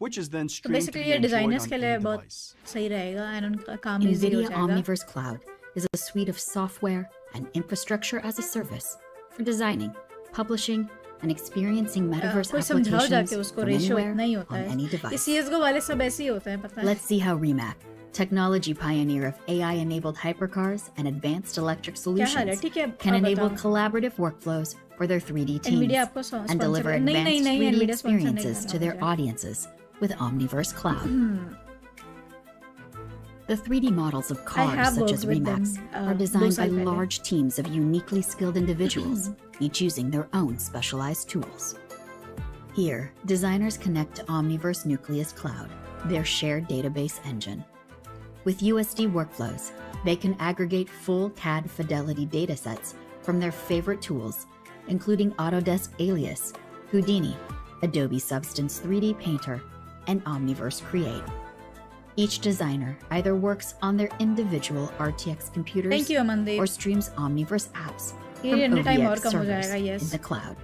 Speaker 1: which is then
Speaker 2: तो
Speaker 1: streamed to
Speaker 2: basically
Speaker 1: be
Speaker 2: ये
Speaker 1: enjoyed
Speaker 2: designers
Speaker 1: on
Speaker 2: के लिए
Speaker 1: any
Speaker 2: बहुत
Speaker 1: device.
Speaker 2: सही रहेगा, and उनका काम easy हो
Speaker 4: NVIDIA
Speaker 2: जाएगा।
Speaker 4: Omniverse Cloud is a suite of software and infrastructure as a service for designing, publishing, and experiencing metaverse
Speaker 2: कोई समझाओ
Speaker 4: applications
Speaker 2: जाके उसको,
Speaker 4: from
Speaker 2: रेशियो
Speaker 4: anywhere
Speaker 2: इतना ही होता
Speaker 4: on
Speaker 2: है।
Speaker 4: any
Speaker 2: ये
Speaker 4: device.
Speaker 2: सीएसगो वाले सब ऐसे ही होते हैं, पता है।
Speaker 4: Let's see how Rimac, technology pioneer of AI-enabled hypercars and advanced electric
Speaker 2: क्या हाल है?
Speaker 4: solutions,
Speaker 2: ठीक है,
Speaker 4: can
Speaker 2: अब
Speaker 4: enable
Speaker 2: बताओ।
Speaker 4: collaborative workflows for their 3D teams
Speaker 2: NVIDIA आपको
Speaker 4: and deliver
Speaker 2: स्पॉन्सर नहीं नहीं
Speaker 4: advanced
Speaker 2: नहीं
Speaker 4: 3D
Speaker 2: NVIDIA स्पॉन्सर नहीं
Speaker 4: experiences to
Speaker 2: करना
Speaker 4: their
Speaker 2: मुझे।
Speaker 4: audiences with Omniverse Cloud. The 3D models of cars
Speaker 2: have
Speaker 4: such
Speaker 2: worked
Speaker 4: as
Speaker 2: with them,
Speaker 4: Rimacs are
Speaker 2: 2
Speaker 4: designed by
Speaker 2: साल पहले।
Speaker 4: large teams of uniquely skilled individuals, each using their own specialized tools. Here, designers connect to Omniverse Nucleus Cloud, their shared database engine. With USD workflows, they can aggregate full CAD fidelity datasets from their favorite tools, including Autodesk Alias, Houdini, Adobe Substance 3D Painter, and Omniverse Create. Each designer either works on their individual RTX computers
Speaker 2: Thank you, Amandeep.
Speaker 4: or streams Omniverse apps
Speaker 2: ये
Speaker 4: from
Speaker 2: render time और
Speaker 4: OVX
Speaker 2: कम हो
Speaker 4: servers
Speaker 2: जाएगा, yes।
Speaker 4: in the cloud.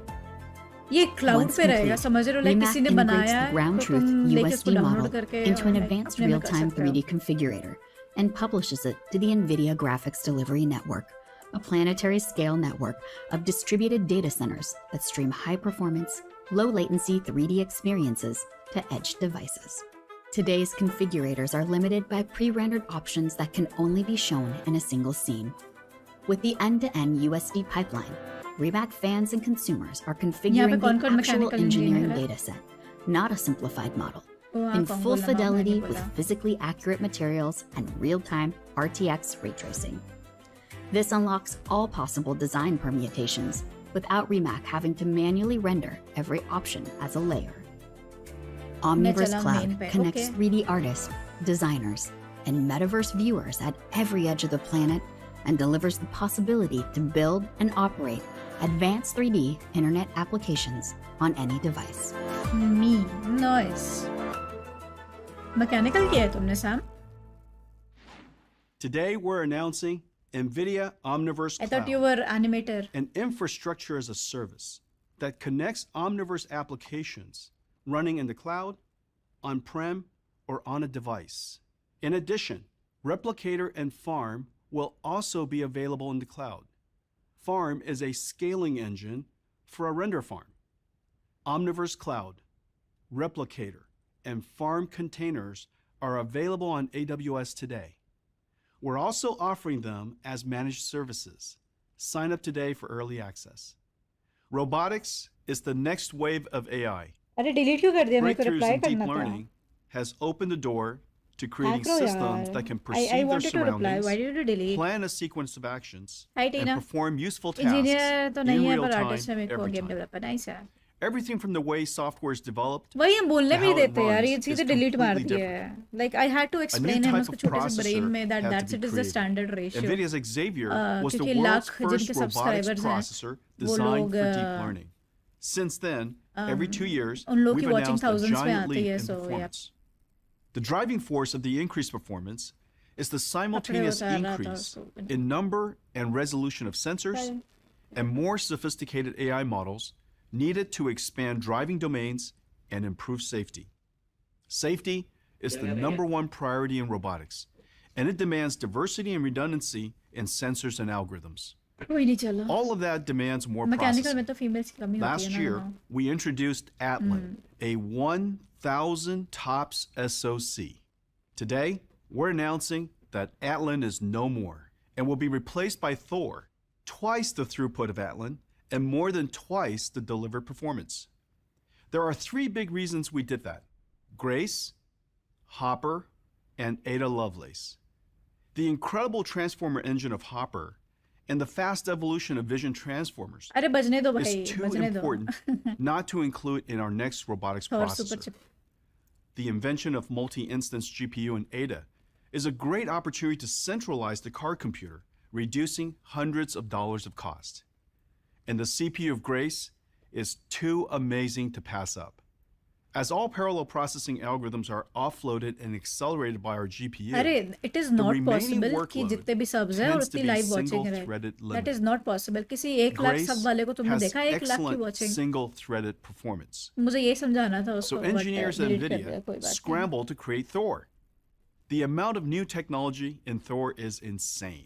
Speaker 2: ये cloud
Speaker 4: Once
Speaker 2: पे रहेगा,
Speaker 4: complete,
Speaker 2: समझ रहे हो? लाइक
Speaker 4: Rimac
Speaker 2: किसी ने
Speaker 4: integrates
Speaker 2: बनाया
Speaker 4: the
Speaker 2: है,
Speaker 4: ground
Speaker 2: तो
Speaker 4: truth
Speaker 2: तुम लेके उसको
Speaker 4: USD
Speaker 2: डाउनलोड
Speaker 4: model
Speaker 2: करके
Speaker 4: into an
Speaker 2: like
Speaker 4: advanced
Speaker 2: अपने में कर
Speaker 4: real-time
Speaker 2: सकते हो।
Speaker 4: 3D configurator and publishes it to the NVIDIA Graphics Delivery Network, a planetary scale network of distributed data centers that stream high-performance, low-latency 3D experiences to edge devices. Today's configurators are limited by pre-rendered options that can only be shown in a single scene. With the end-to-end USD pipeline, Rimac fans and consumers are configuring the
Speaker 2: कौन-कौन
Speaker 4: actual
Speaker 2: mechanical
Speaker 4: engineering
Speaker 2: engineer है?
Speaker 4: dataset, not a simplified model,
Speaker 2: वहाँ
Speaker 4: in
Speaker 2: कौन
Speaker 4: full
Speaker 2: बोला, नाम
Speaker 4: fidelity
Speaker 2: मैंने
Speaker 4: with
Speaker 2: बोला।
Speaker 4: physically accurate materials and real-time RTX ray tracing. This unlocks all possible design permutations without Rimac having to manually render every option as a layer. Omniverse
Speaker 2: चला
Speaker 4: Cloud
Speaker 2: main पे,
Speaker 4: connects
Speaker 2: okay।
Speaker 4: 3D artists, designers, and metaverse viewers at every edge of the planet and delivers the possibility to build and operate advanced 3D internet applications on any device.
Speaker 2: Me nice. Mechanical किया है तुमने Sam?
Speaker 1: Today, we're announcing NVIDIA Omniverse
Speaker 2: I
Speaker 1: Cloud,
Speaker 2: thought you were animator.
Speaker 1: an infrastructure as a service that connects Omniverse applications running in the cloud, on-prem, or on a device. In addition, Replicator and Farm will also be available in the cloud. Farm is a scaling engine for a render farm. Omniverse Cloud, Replicator, and Farm containers are available on AWS today. We're also offering them as managed services. Sign up today for early access. Robotics is the next wave of AI.
Speaker 2: अरे delete क्यों कर दिया? मेरे को
Speaker 1: Breakthroughs
Speaker 2: reply
Speaker 1: in deep
Speaker 2: करना था.
Speaker 1: learning has opened the door to creating
Speaker 2: करो
Speaker 1: systems
Speaker 2: यार.
Speaker 1: that can
Speaker 2: I
Speaker 1: perceive their
Speaker 2: wanted to reply.
Speaker 1: surroundings,
Speaker 2: Why did you delete?
Speaker 1: plan a sequence of actions,
Speaker 2: Hi,
Speaker 1: and
Speaker 2: Tina.
Speaker 1: perform useful
Speaker 2: Engineer
Speaker 1: tasks
Speaker 2: तो
Speaker 1: in
Speaker 2: नहीं है
Speaker 1: real
Speaker 2: पर
Speaker 1: time,
Speaker 2: artist है मेरे को
Speaker 1: every
Speaker 2: game
Speaker 1: time.
Speaker 2: Developer. Nice यार.
Speaker 1: Everything from the way software is developed
Speaker 2: वही हम बोलने
Speaker 1: to
Speaker 2: भी
Speaker 1: how it
Speaker 2: देते यार.
Speaker 1: runs
Speaker 2: ये
Speaker 1: is
Speaker 2: सीधे डिलीट मार
Speaker 1: completely
Speaker 2: दिया
Speaker 1: different.
Speaker 2: है. Like I had to explain him
Speaker 1: type
Speaker 2: उसके
Speaker 1: of
Speaker 2: छोटे से brain
Speaker 1: processor
Speaker 2: में that
Speaker 1: had to
Speaker 2: that's
Speaker 1: be
Speaker 2: it is the
Speaker 1: created.
Speaker 2: standard ratio.
Speaker 1: NVIDIA's Xavier was the
Speaker 2: क्योंकि
Speaker 1: world's
Speaker 2: लाख
Speaker 1: first
Speaker 2: जिनके
Speaker 1: robotics
Speaker 2: subscribers हैं,
Speaker 1: processor
Speaker 2: वो
Speaker 1: designed
Speaker 2: लोग,
Speaker 1: for deep learning. Since then, every 2 years,
Speaker 2: उन लोग की
Speaker 1: we've
Speaker 2: watching
Speaker 1: announced a
Speaker 2: thousands में
Speaker 1: giant
Speaker 2: आती
Speaker 1: leap
Speaker 2: है,
Speaker 1: in
Speaker 2: so, yeah.
Speaker 1: performance. The driving force of the increased performance is the simultaneous
Speaker 2: बता रहा था
Speaker 1: increase
Speaker 2: उसको.
Speaker 1: in number and resolution of sensors and more sophisticated AI models needed to expand driving domains and improve safety. Safety is the number one priority in robotics, and it demands diversity and redundancy in sensors and algorithms.
Speaker 2: कोई नहीं चलो.
Speaker 1: All of that demands more
Speaker 2: mechanical
Speaker 1: processing.
Speaker 2: में तो females की कमी होती
Speaker 1: Last
Speaker 2: है ना.
Speaker 1: year, we introduced Atlan, a 1,000 TOPS SoC. Today, we're announcing that Atlan is no more and will be replaced by Thor, twice the throughput of Atlan and more than twice the delivered performance. There are 3 big reasons we did that: Grace, Hopper, and Ada Lovelace. The incredible transformer engine of Hopper and the fast evolution of vision transformers
Speaker 2: अरे बजने दो भाई.
Speaker 1: is too
Speaker 2: बजने दो.
Speaker 1: important not to include in our next robotics
Speaker 2: Thor super
Speaker 1: processor.
Speaker 2: chip.
Speaker 1: The invention of multi-instance GPU in Ada is a great opportunity to centralize the car computer, reducing hundreds of dollars of cost. And the CPU of Grace is too amazing to pass up. As all parallel processing algorithms are offloaded and accelerated by our GPU,
Speaker 2: अरे it is
Speaker 1: the
Speaker 2: not
Speaker 1: remaining
Speaker 2: possible कि
Speaker 1: workload
Speaker 2: जितने भी subs हैं और
Speaker 1: tends to
Speaker 2: उतनी
Speaker 1: be
Speaker 2: live watching है.
Speaker 1: single-threaded
Speaker 2: That
Speaker 1: limit.
Speaker 2: is not possible. किसी 1 lakh
Speaker 1: Grace
Speaker 2: सब वाले को तुमने
Speaker 1: has
Speaker 2: देखा 1 लाख की
Speaker 1: excellent
Speaker 2: watching.
Speaker 1: single-threaded performance.
Speaker 2: मुझे ये समझाना था
Speaker 1: So
Speaker 2: उसको. but,
Speaker 1: engineers at
Speaker 2: delete कर दिया,
Speaker 1: NVIDIA
Speaker 2: कोई बात नहीं.
Speaker 1: scrambled to create Thor. The amount of new technology in Thor is insane.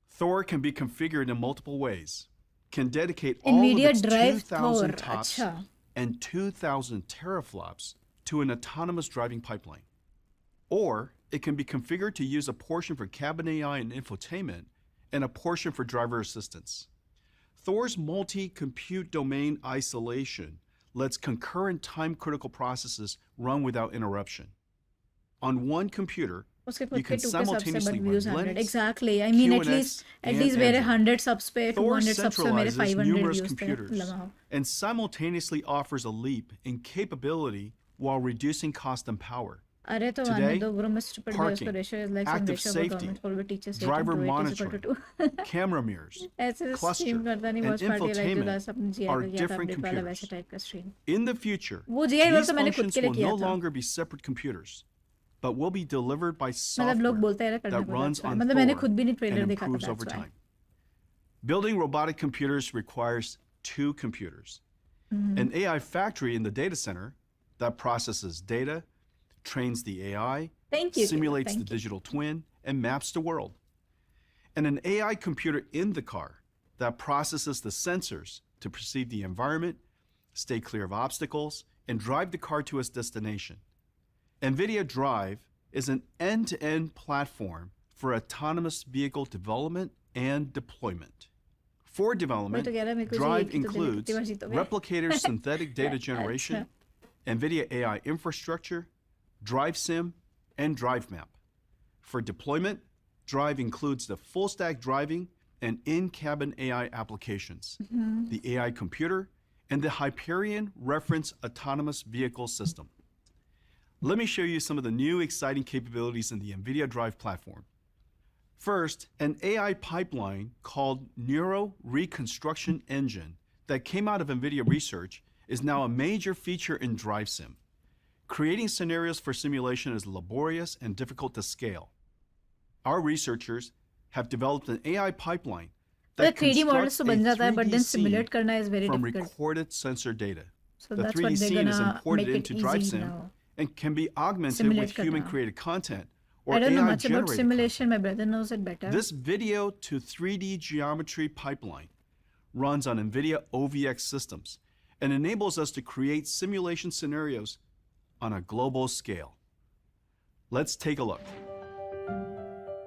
Speaker 1: Thor can be configured in multiple ways, can dedicate all
Speaker 2: NVIDIA
Speaker 1: of its
Speaker 2: drive
Speaker 1: 2,000
Speaker 2: Thor.
Speaker 1: tops
Speaker 2: अच्छा.
Speaker 1: and 2,000 teraflops to an autonomous driving pipeline. Or it can be configured to use a portion for cabin AI and infotainment and a portion for driver assistance. Thor's multi-compute domain isolation lets concurrent time-critical processes run without interruption. On one computer,
Speaker 2: उसके
Speaker 1: you
Speaker 2: खुद के
Speaker 1: can
Speaker 2: 2 के सबसे
Speaker 1: simultaneously
Speaker 2: but
Speaker 1: run
Speaker 2: views 100.
Speaker 1: Linux,
Speaker 2: Exactly. I mean at
Speaker 1: QNX,
Speaker 2: least
Speaker 1: and
Speaker 2: मेरे
Speaker 1: Android.
Speaker 2: 100 subs पे
Speaker 1: Thor
Speaker 2: 200 subs पे मेरे
Speaker 1: centralizes
Speaker 2: 500
Speaker 1: numerous
Speaker 2: views थे.
Speaker 1: computers
Speaker 2: लगाओ.
Speaker 1: and simultaneously offers a leap in capability while reducing cost and power.
Speaker 2: अरे तो
Speaker 1: Today,
Speaker 2: आने दो ब्रो. मैं stupid boy. उसका
Speaker 1: parking,
Speaker 2: ratio is like some
Speaker 1: active
Speaker 2: ratio of
Speaker 1: safety,
Speaker 2: government school with teachers
Speaker 1: driver
Speaker 2: 8
Speaker 1: monitoring,
Speaker 2: to 2.
Speaker 1: camera mirrors,
Speaker 2: ऐसे
Speaker 1: cluster,
Speaker 2: stream करता नहीं
Speaker 1: and
Speaker 2: watch party like जो
Speaker 1: infotainment
Speaker 2: लास्ट अपने GI
Speaker 1: are
Speaker 2: पे किया था
Speaker 1: different
Speaker 2: update वाला
Speaker 1: computers.
Speaker 2: वैसे टाइप का stream.
Speaker 1: In the future,
Speaker 2: वो GI वाला
Speaker 1: these
Speaker 2: तो मैंने खुद
Speaker 1: functions
Speaker 2: के लिए
Speaker 1: will
Speaker 2: किया
Speaker 1: no
Speaker 2: था.
Speaker 1: longer be separate computers, but will be delivered by
Speaker 2: मतलब लोग
Speaker 1: software
Speaker 2: बोलते हैं करने
Speaker 1: that
Speaker 2: को.
Speaker 1: runs
Speaker 2: that's why.
Speaker 1: on
Speaker 2: मतलब मैंने
Speaker 1: Thor
Speaker 2: खुद भी नहीं
Speaker 1: and
Speaker 2: trailer देखा था.
Speaker 1: improves over
Speaker 2: That's why.
Speaker 1: time. Building robotic computers requires 2 computers. An AI factory in the data center that processes data, trains the AI,
Speaker 2: Thank you.
Speaker 1: simulates
Speaker 2: Thank
Speaker 1: the
Speaker 2: you.
Speaker 1: digital twin, and maps the world. And an AI computer in the car that processes the sensors to perceive the environment, stay clear of obstacles, and drive the car to its destination. NVIDIA Drive is an end-to-end platform for autonomous vehicle development and deployment. For development,
Speaker 2: तो कह रहा है, मेरे को
Speaker 1: Drive
Speaker 2: ये तो
Speaker 1: includes
Speaker 2: कितनी बार जीतोगे?
Speaker 1: Replicator's synthetic data generation, NVIDIA AI infrastructure, Drive Sim, and Drive Map. For deployment, Drive includes the full stack driving and in-cabin AI applications, the AI computer, and the Hyperion Reference Autonomous Vehicle System. Let me show you some of the new exciting capabilities in the NVIDIA Drive platform. First, an AI pipeline called Neuro Reconstruction Engine that came out of NVIDIA research is now a major feature in Drive Sim. Creating scenarios for simulation is laborious and difficult to scale. Our researchers have developed an AI pipeline
Speaker 2: The
Speaker 1: that
Speaker 2: 3D model
Speaker 1: constructs
Speaker 2: तो
Speaker 1: a
Speaker 2: बन जाता है, but
Speaker 1: 3D
Speaker 2: then
Speaker 1: scene
Speaker 2: simulate करना is very
Speaker 1: from
Speaker 2: difficult.
Speaker 1: recorded sensor data.
Speaker 2: So
Speaker 1: The
Speaker 2: that's
Speaker 1: 3D
Speaker 2: what they're
Speaker 1: scene is
Speaker 2: gonna
Speaker 1: imported
Speaker 2: make it
Speaker 1: into Drive
Speaker 2: easy
Speaker 1: Sim
Speaker 2: now.
Speaker 1: and can be augmented
Speaker 2: Simulate
Speaker 1: with human
Speaker 2: करना.
Speaker 1: created content or
Speaker 2: I don't know
Speaker 1: AI
Speaker 2: much about
Speaker 1: generated
Speaker 2: simulation.
Speaker 1: content.
Speaker 2: My brother knows it better.
Speaker 1: This video to 3D geometry pipeline runs on NVIDIA OVX systems and enables us to create simulation scenarios on a global scale. Let's take a look.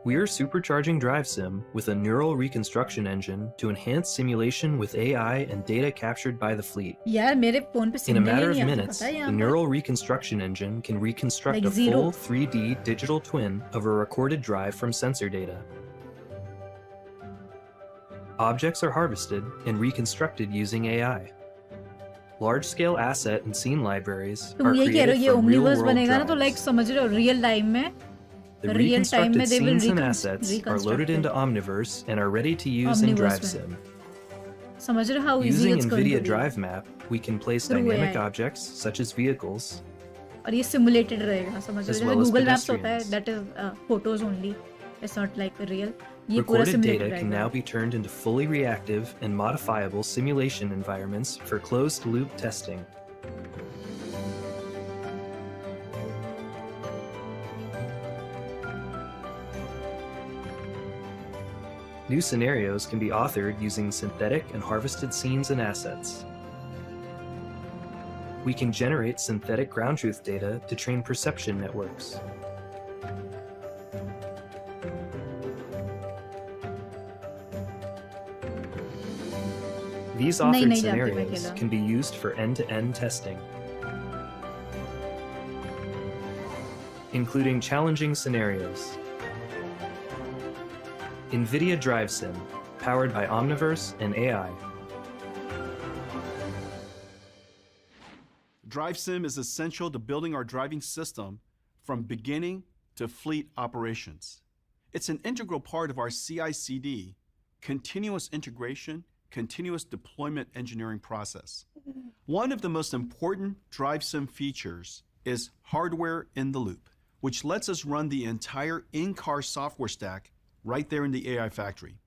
Speaker 5: We are supercharging DriveSim with a neural reconstruction engine to enhance simulation with AI and data captured by the fleet.
Speaker 2: यार मेरे phone पे
Speaker 5: In a
Speaker 2: signal
Speaker 5: matter
Speaker 2: he
Speaker 5: of
Speaker 2: नहीं आता
Speaker 5: minutes,
Speaker 2: पता है
Speaker 5: the
Speaker 2: यहाँ पर.
Speaker 5: neural reconstruction engine can reconstruct
Speaker 2: Like
Speaker 5: a
Speaker 2: zero.
Speaker 5: full 3D digital twin of a recorded drive from sensor data. Objects are harvested and reconstructed using AI. Large-scale asset and scene libraries
Speaker 2: तुम
Speaker 5: are
Speaker 2: ये कह रहे
Speaker 5: created
Speaker 2: हो ये
Speaker 5: from
Speaker 2: omniverse
Speaker 5: real-world
Speaker 2: बनेगा ना तो like
Speaker 5: drives.
Speaker 2: समझ रहे हो रियल टाइम में
Speaker 5: The
Speaker 2: real time
Speaker 5: reconstructed
Speaker 2: में they will
Speaker 5: scenes and assets are loaded into
Speaker 2: reconstruct
Speaker 5: Omniverse and are ready to use in
Speaker 2: Omniverse
Speaker 5: DriveSim.
Speaker 2: it. समझ रहे हो how easy
Speaker 5: Using
Speaker 2: it's going
Speaker 5: NVIDIA
Speaker 2: to be.
Speaker 5: Drive Map, we can place
Speaker 2: Through
Speaker 5: dynamic
Speaker 2: AI.
Speaker 5: objects such as vehicles,
Speaker 2: और ये simulated रहेगा समझ रहे
Speaker 5: as
Speaker 2: हो
Speaker 5: well
Speaker 2: जैसे
Speaker 5: as
Speaker 2: Google Maps होता है
Speaker 5: pedestrians.
Speaker 2: that is photos only. It's not like real. ये पूरा
Speaker 5: Recorded
Speaker 2: simulated
Speaker 5: data can
Speaker 2: रहेगा.
Speaker 5: now be turned into fully reactive and modifiable simulation environments for closed-loop testing. New scenarios can be authored using synthetic and harvested scenes and assets. We can generate synthetic ground truth data to train perception networks. These
Speaker 2: नहीं,
Speaker 5: authored
Speaker 2: नहीं जानती मैं
Speaker 5: scenarios
Speaker 2: अकेला.
Speaker 5: can be used for end-to-end testing, including challenging scenarios. NVIDIA DriveSim, powered by Omniverse and AI.
Speaker 1: Drive Sim is essential to building our driving system from beginning to fleet operations. It's an integral part of our CI/CD, continuous integration, continuous deployment engineering process. One of the most important Drive Sim features is hardware in the loop, which lets us run the entire in-car software stack right there in the AI factory.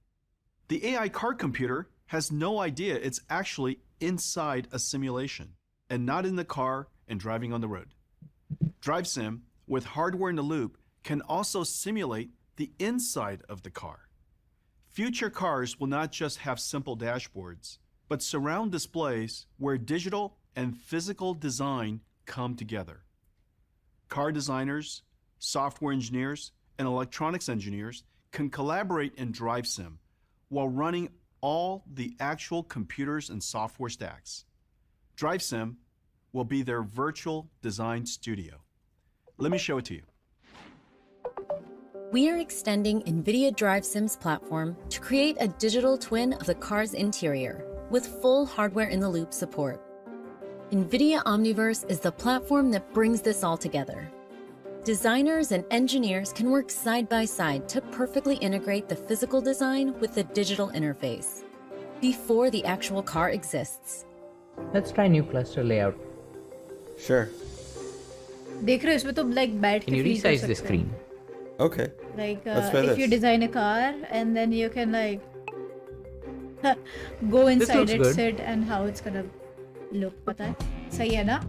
Speaker 1: The AI car computer has no idea it's actually inside a simulation and not in the car and driving on the road. DriveSim, with hardware in the loop, can also simulate the inside of the car. Future cars will not just have simple dashboards, but surround displays where digital and physical design come together. Car designers, software engineers, and electronics engineers can collaborate in DriveSim while running all the actual computers and software stacks. DriveSim will be their virtual design studio. Let me show it to you.
Speaker 6: We are extending NVIDIA DriveSim's platform to create a digital twin of the car's interior with full hardware-in-the-loop support. NVIDIA Omniverse is the platform that brings this all together. Designers and engineers can work side by side to perfectly integrate the physical design with the digital interface before the actual car exists.
Speaker 7: Let's try new cluster layout.
Speaker 8: Sure.
Speaker 2: देख रहे हो इसमें तो like बैठ
Speaker 7: Can
Speaker 2: के
Speaker 7: you
Speaker 2: feel कर
Speaker 7: resize the
Speaker 2: सकते
Speaker 7: screen?
Speaker 2: हैं.
Speaker 8: Okay.
Speaker 2: Like
Speaker 8: Let's try
Speaker 2: if you
Speaker 8: this.
Speaker 2: design a car and then you can like go inside
Speaker 7: looks
Speaker 2: it,
Speaker 7: good.
Speaker 2: sit and how it's gonna look. पता है? सही है ना?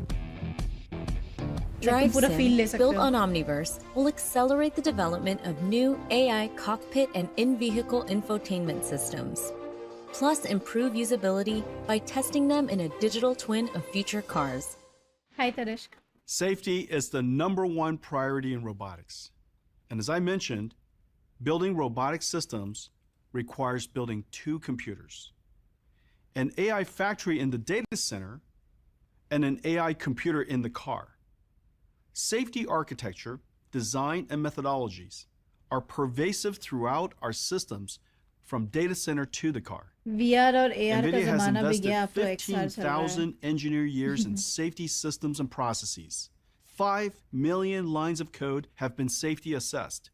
Speaker 6: Drive
Speaker 2: पूरा feel ले
Speaker 6: Sim,
Speaker 2: सकते
Speaker 6: built
Speaker 2: हो.
Speaker 6: on Omniverse, will accelerate the development of new AI cockpit and in-vehicle infotainment systems, plus improve usability by testing them in a digital twin of future cars.
Speaker 2: Hi Tarishk.
Speaker 1: Safety is the #1 priority in robotics. And as I mentioned, building robotic systems requires building two computers, an AI factory in the data center and an AI computer in the car. Safety architecture, design, and methodologies are pervasive throughout our systems from data center to the car.
Speaker 2: VR और AR का
Speaker 1: NVIDIA has
Speaker 2: ज़माना भी गया,
Speaker 1: invested
Speaker 2: अब तो XR चल रहा है.
Speaker 1: 15,000 engineer years in safety systems and processes. 5 million lines of code have been safety assessed.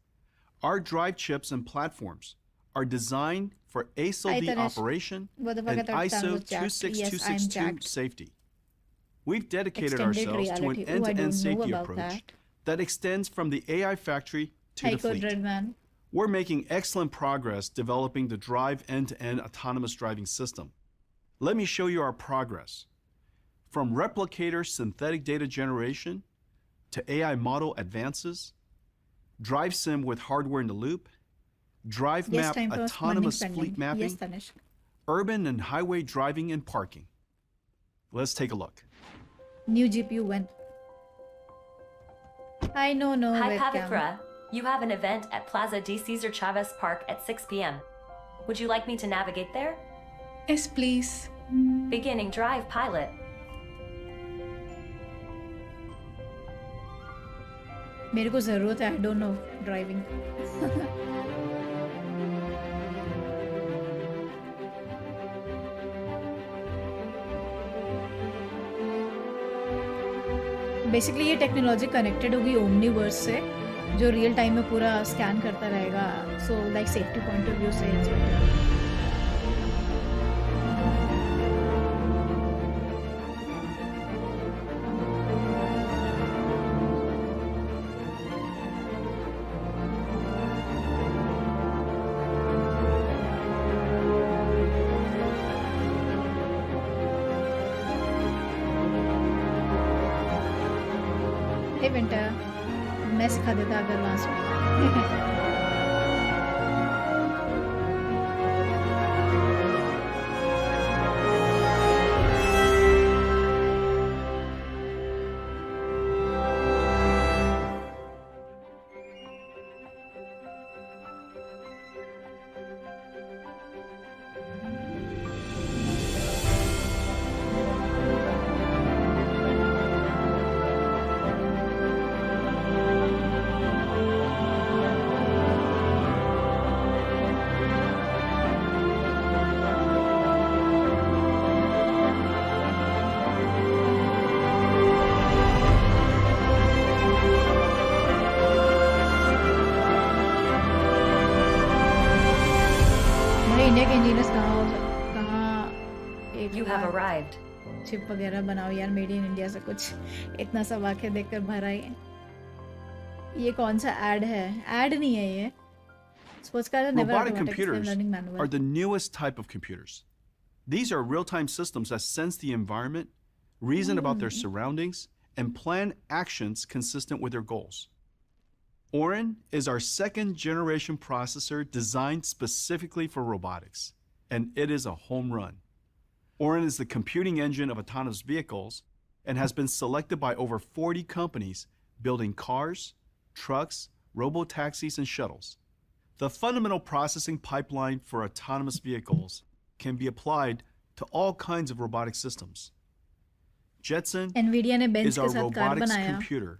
Speaker 1: Our drive chips and platforms are designed for ASIL D
Speaker 2: Tanesh.
Speaker 1: operation
Speaker 2: What the fuck,
Speaker 1: and
Speaker 2: I thought Tan
Speaker 1: ISO
Speaker 2: was jacked. Yes, I'm
Speaker 1: 26262
Speaker 2: jacked.
Speaker 1: safety. We've dedicated
Speaker 2: Extended
Speaker 1: ourselves to an
Speaker 2: reality. Oh, I don't
Speaker 1: end-to-end
Speaker 2: know
Speaker 1: safety
Speaker 2: about
Speaker 1: approach
Speaker 2: that.
Speaker 1: that extends from the AI factory to the
Speaker 2: Psycho
Speaker 1: fleet.
Speaker 2: Dreadman.
Speaker 1: We're making excellent progress developing the Drive end-to-end autonomous driving system. Let me show you our progress. From replicator synthetic data generation to AI model advances, Drive Sim with hardware in the loop, Drive
Speaker 2: Yes,
Speaker 1: Map
Speaker 2: time for
Speaker 1: autonomous
Speaker 2: funding
Speaker 1: fleet
Speaker 2: spending. Yes,
Speaker 1: mapping,
Speaker 2: Tanishq.
Speaker 1: urban and highway driving and parking. Let's take a look.
Speaker 2: New GPU went. I know, no
Speaker 8: Hi,
Speaker 2: webcam.
Speaker 8: Pavithra. You have an event at Plaza de Cesar Chavez Park at 6 p.m. Would you like me to navigate there?
Speaker 9: Yes, please.
Speaker 8: Beginning drive pilot.
Speaker 2: मेरे को जरूरत है, I don't know driving. Basically ये technology connected होगी Omniverse से, जो real time में पूरा स्कैन करता रहेगा, so like safety point of view से etc. हे विंटर, मैं सिखा देता अगर लास्ट में. इंडिया के इंजीनियर्स कहाँ एक
Speaker 8: You have arrived.
Speaker 2: चिप वगैरह बनाओ यार, मेड इन इंडिया से कुछ इतना सा वाक्य देखकर भर आई. ये कौन सा ऐड है? ऐड नहीं है ये. Sports car never
Speaker 1: Robotic
Speaker 2: automatic
Speaker 1: computers
Speaker 2: learning manual.
Speaker 1: are the newest type of computers. These are real-time systems that sense the environment, reason about their surroundings, and plan actions consistent with their goals. Orin is our second-generation processor designed specifically for robotics, and it is a home run. Orin is the computing engine of autonomous vehicles and has been selected by over 40 companies building cars, trucks, robotaxis, and shuttles. The fundamental processing pipeline for autonomous vehicles can be applied to all kinds of robotic systems. Jetson
Speaker 2: NVIDIA ने bench
Speaker 1: is
Speaker 2: के
Speaker 1: our
Speaker 2: साथ car
Speaker 1: robotics
Speaker 2: बनाया.
Speaker 1: computer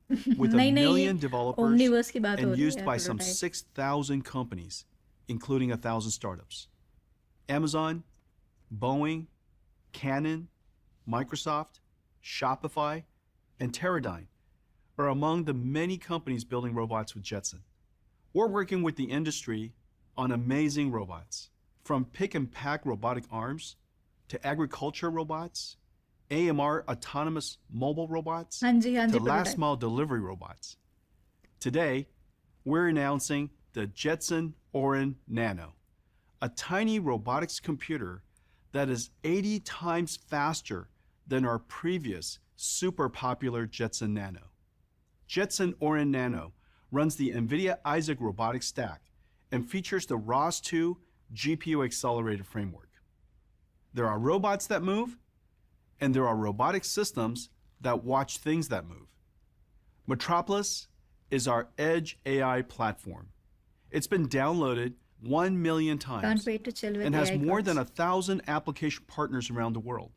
Speaker 1: with a
Speaker 2: नहीं, नहीं,
Speaker 1: million developers
Speaker 2: Omniverse की बात हो
Speaker 1: and
Speaker 2: रही
Speaker 1: used
Speaker 2: है,
Speaker 1: by some
Speaker 2: prototype.
Speaker 1: 6,000 companies, including 1,000 startups. Amazon, Boeing, Canon, Microsoft, Shopify, and Teradyne are among the many companies building robots with Jetson. We're working with the industry on amazing robots, from pick and pack robotic arms to agriculture robots, AMR autonomous mobile robots,
Speaker 2: हाँ जी, हाँ
Speaker 1: to
Speaker 2: ji,
Speaker 1: last
Speaker 2: prototype.
Speaker 1: mile delivery robots. Today, we're announcing the Jetson Orin Nano, a tiny robotics computer that is 80 times faster than our previous super popular Jetson Nano. Jetson Orin Nano runs the NVIDIA Isaac robotics stack and features the ROS2 GPU accelerated framework. There are robots that move, and there are robotic systems that watch things that move. Metropolis is our edge AI platform. It's been downloaded 1 million
Speaker 2: Can't
Speaker 1: times
Speaker 2: wait to chill with
Speaker 1: and has
Speaker 2: AI
Speaker 1: more than
Speaker 2: cars.
Speaker 1: 1,000 application partners around the world.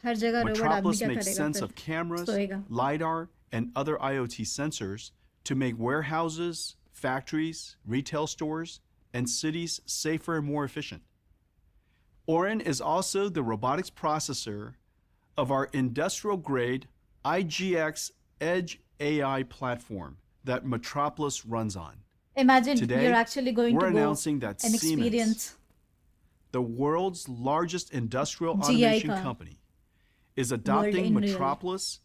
Speaker 2: हर जगह robot आदमी
Speaker 1: Metropolis
Speaker 2: क्या
Speaker 1: makes
Speaker 2: करेगा
Speaker 1: sense
Speaker 2: फिर?
Speaker 1: of cameras,
Speaker 2: सोएगा.
Speaker 1: LiDAR, and other IoT sensors to make warehouses, factories, retail stores, and cities safer and more efficient. Orin is also the robotics processor of our industrial-grade IGX Edge AI platform that Metropolis runs on.
Speaker 2: Imagine
Speaker 1: Today,
Speaker 2: you're actually going
Speaker 1: we're
Speaker 2: to go
Speaker 1: announcing that
Speaker 2: and
Speaker 1: Siemens,
Speaker 2: experience
Speaker 1: the world's largest industrial
Speaker 2: GI
Speaker 1: automation
Speaker 2: car.
Speaker 1: company, is adopting
Speaker 2: in real.
Speaker 1: Metropolis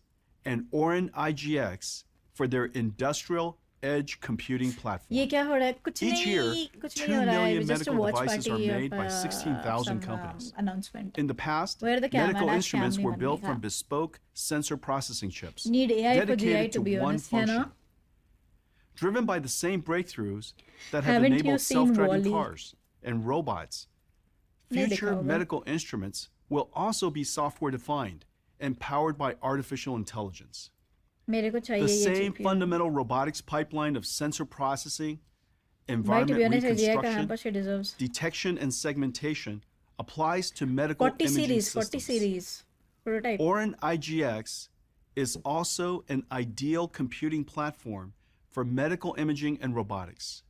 Speaker 1: and Orin IGX for their industrial edge computing platform.
Speaker 2: ये क्या हो रहा है? कुछ
Speaker 1: Each year,
Speaker 2: नहीं, कुछ
Speaker 1: 2
Speaker 2: नहीं हो रहा है.
Speaker 1: million
Speaker 2: It was just a
Speaker 1: medical
Speaker 2: watch
Speaker 1: devices are
Speaker 2: party
Speaker 1: made by
Speaker 2: of,
Speaker 1: 16,000
Speaker 2: some,
Speaker 1: companies.
Speaker 2: announcement.
Speaker 1: In the past,
Speaker 2: Where the camera
Speaker 1: medical
Speaker 2: lab
Speaker 1: instruments
Speaker 2: camera
Speaker 1: were built
Speaker 2: बनने
Speaker 1: from
Speaker 2: का.
Speaker 1: bespoke sensor processing chips
Speaker 2: Need AI for GI
Speaker 1: dedicated
Speaker 2: to
Speaker 1: to
Speaker 2: be
Speaker 1: one
Speaker 2: honest, है ना?
Speaker 1: function. Driven by the same breakthroughs that have
Speaker 2: Haven't you
Speaker 1: enabled
Speaker 2: seen
Speaker 1: self-driving
Speaker 2: WALL-E?
Speaker 1: cars and robots,
Speaker 2: नहीं
Speaker 1: future
Speaker 2: देखा होगा.
Speaker 1: medical instruments will also be software-defined and powered by artificial intelligence.
Speaker 2: मेरे को चाहिए
Speaker 1: The
Speaker 2: ये
Speaker 1: same
Speaker 2: GPU.
Speaker 1: fundamental robotics pipeline of sensor processing,
Speaker 2: Bhai, to
Speaker 1: environment
Speaker 2: be honest, GI का
Speaker 1: reconstruction,
Speaker 2: hamper she deserves.
Speaker 1: detection and segmentation applies to medical
Speaker 2: 40
Speaker 1: imaging
Speaker 2: series,
Speaker 1: systems.
Speaker 2: 40 series. Prototype.
Speaker 1: Orin IGX is also an ideal computing platform for medical imaging and robotics.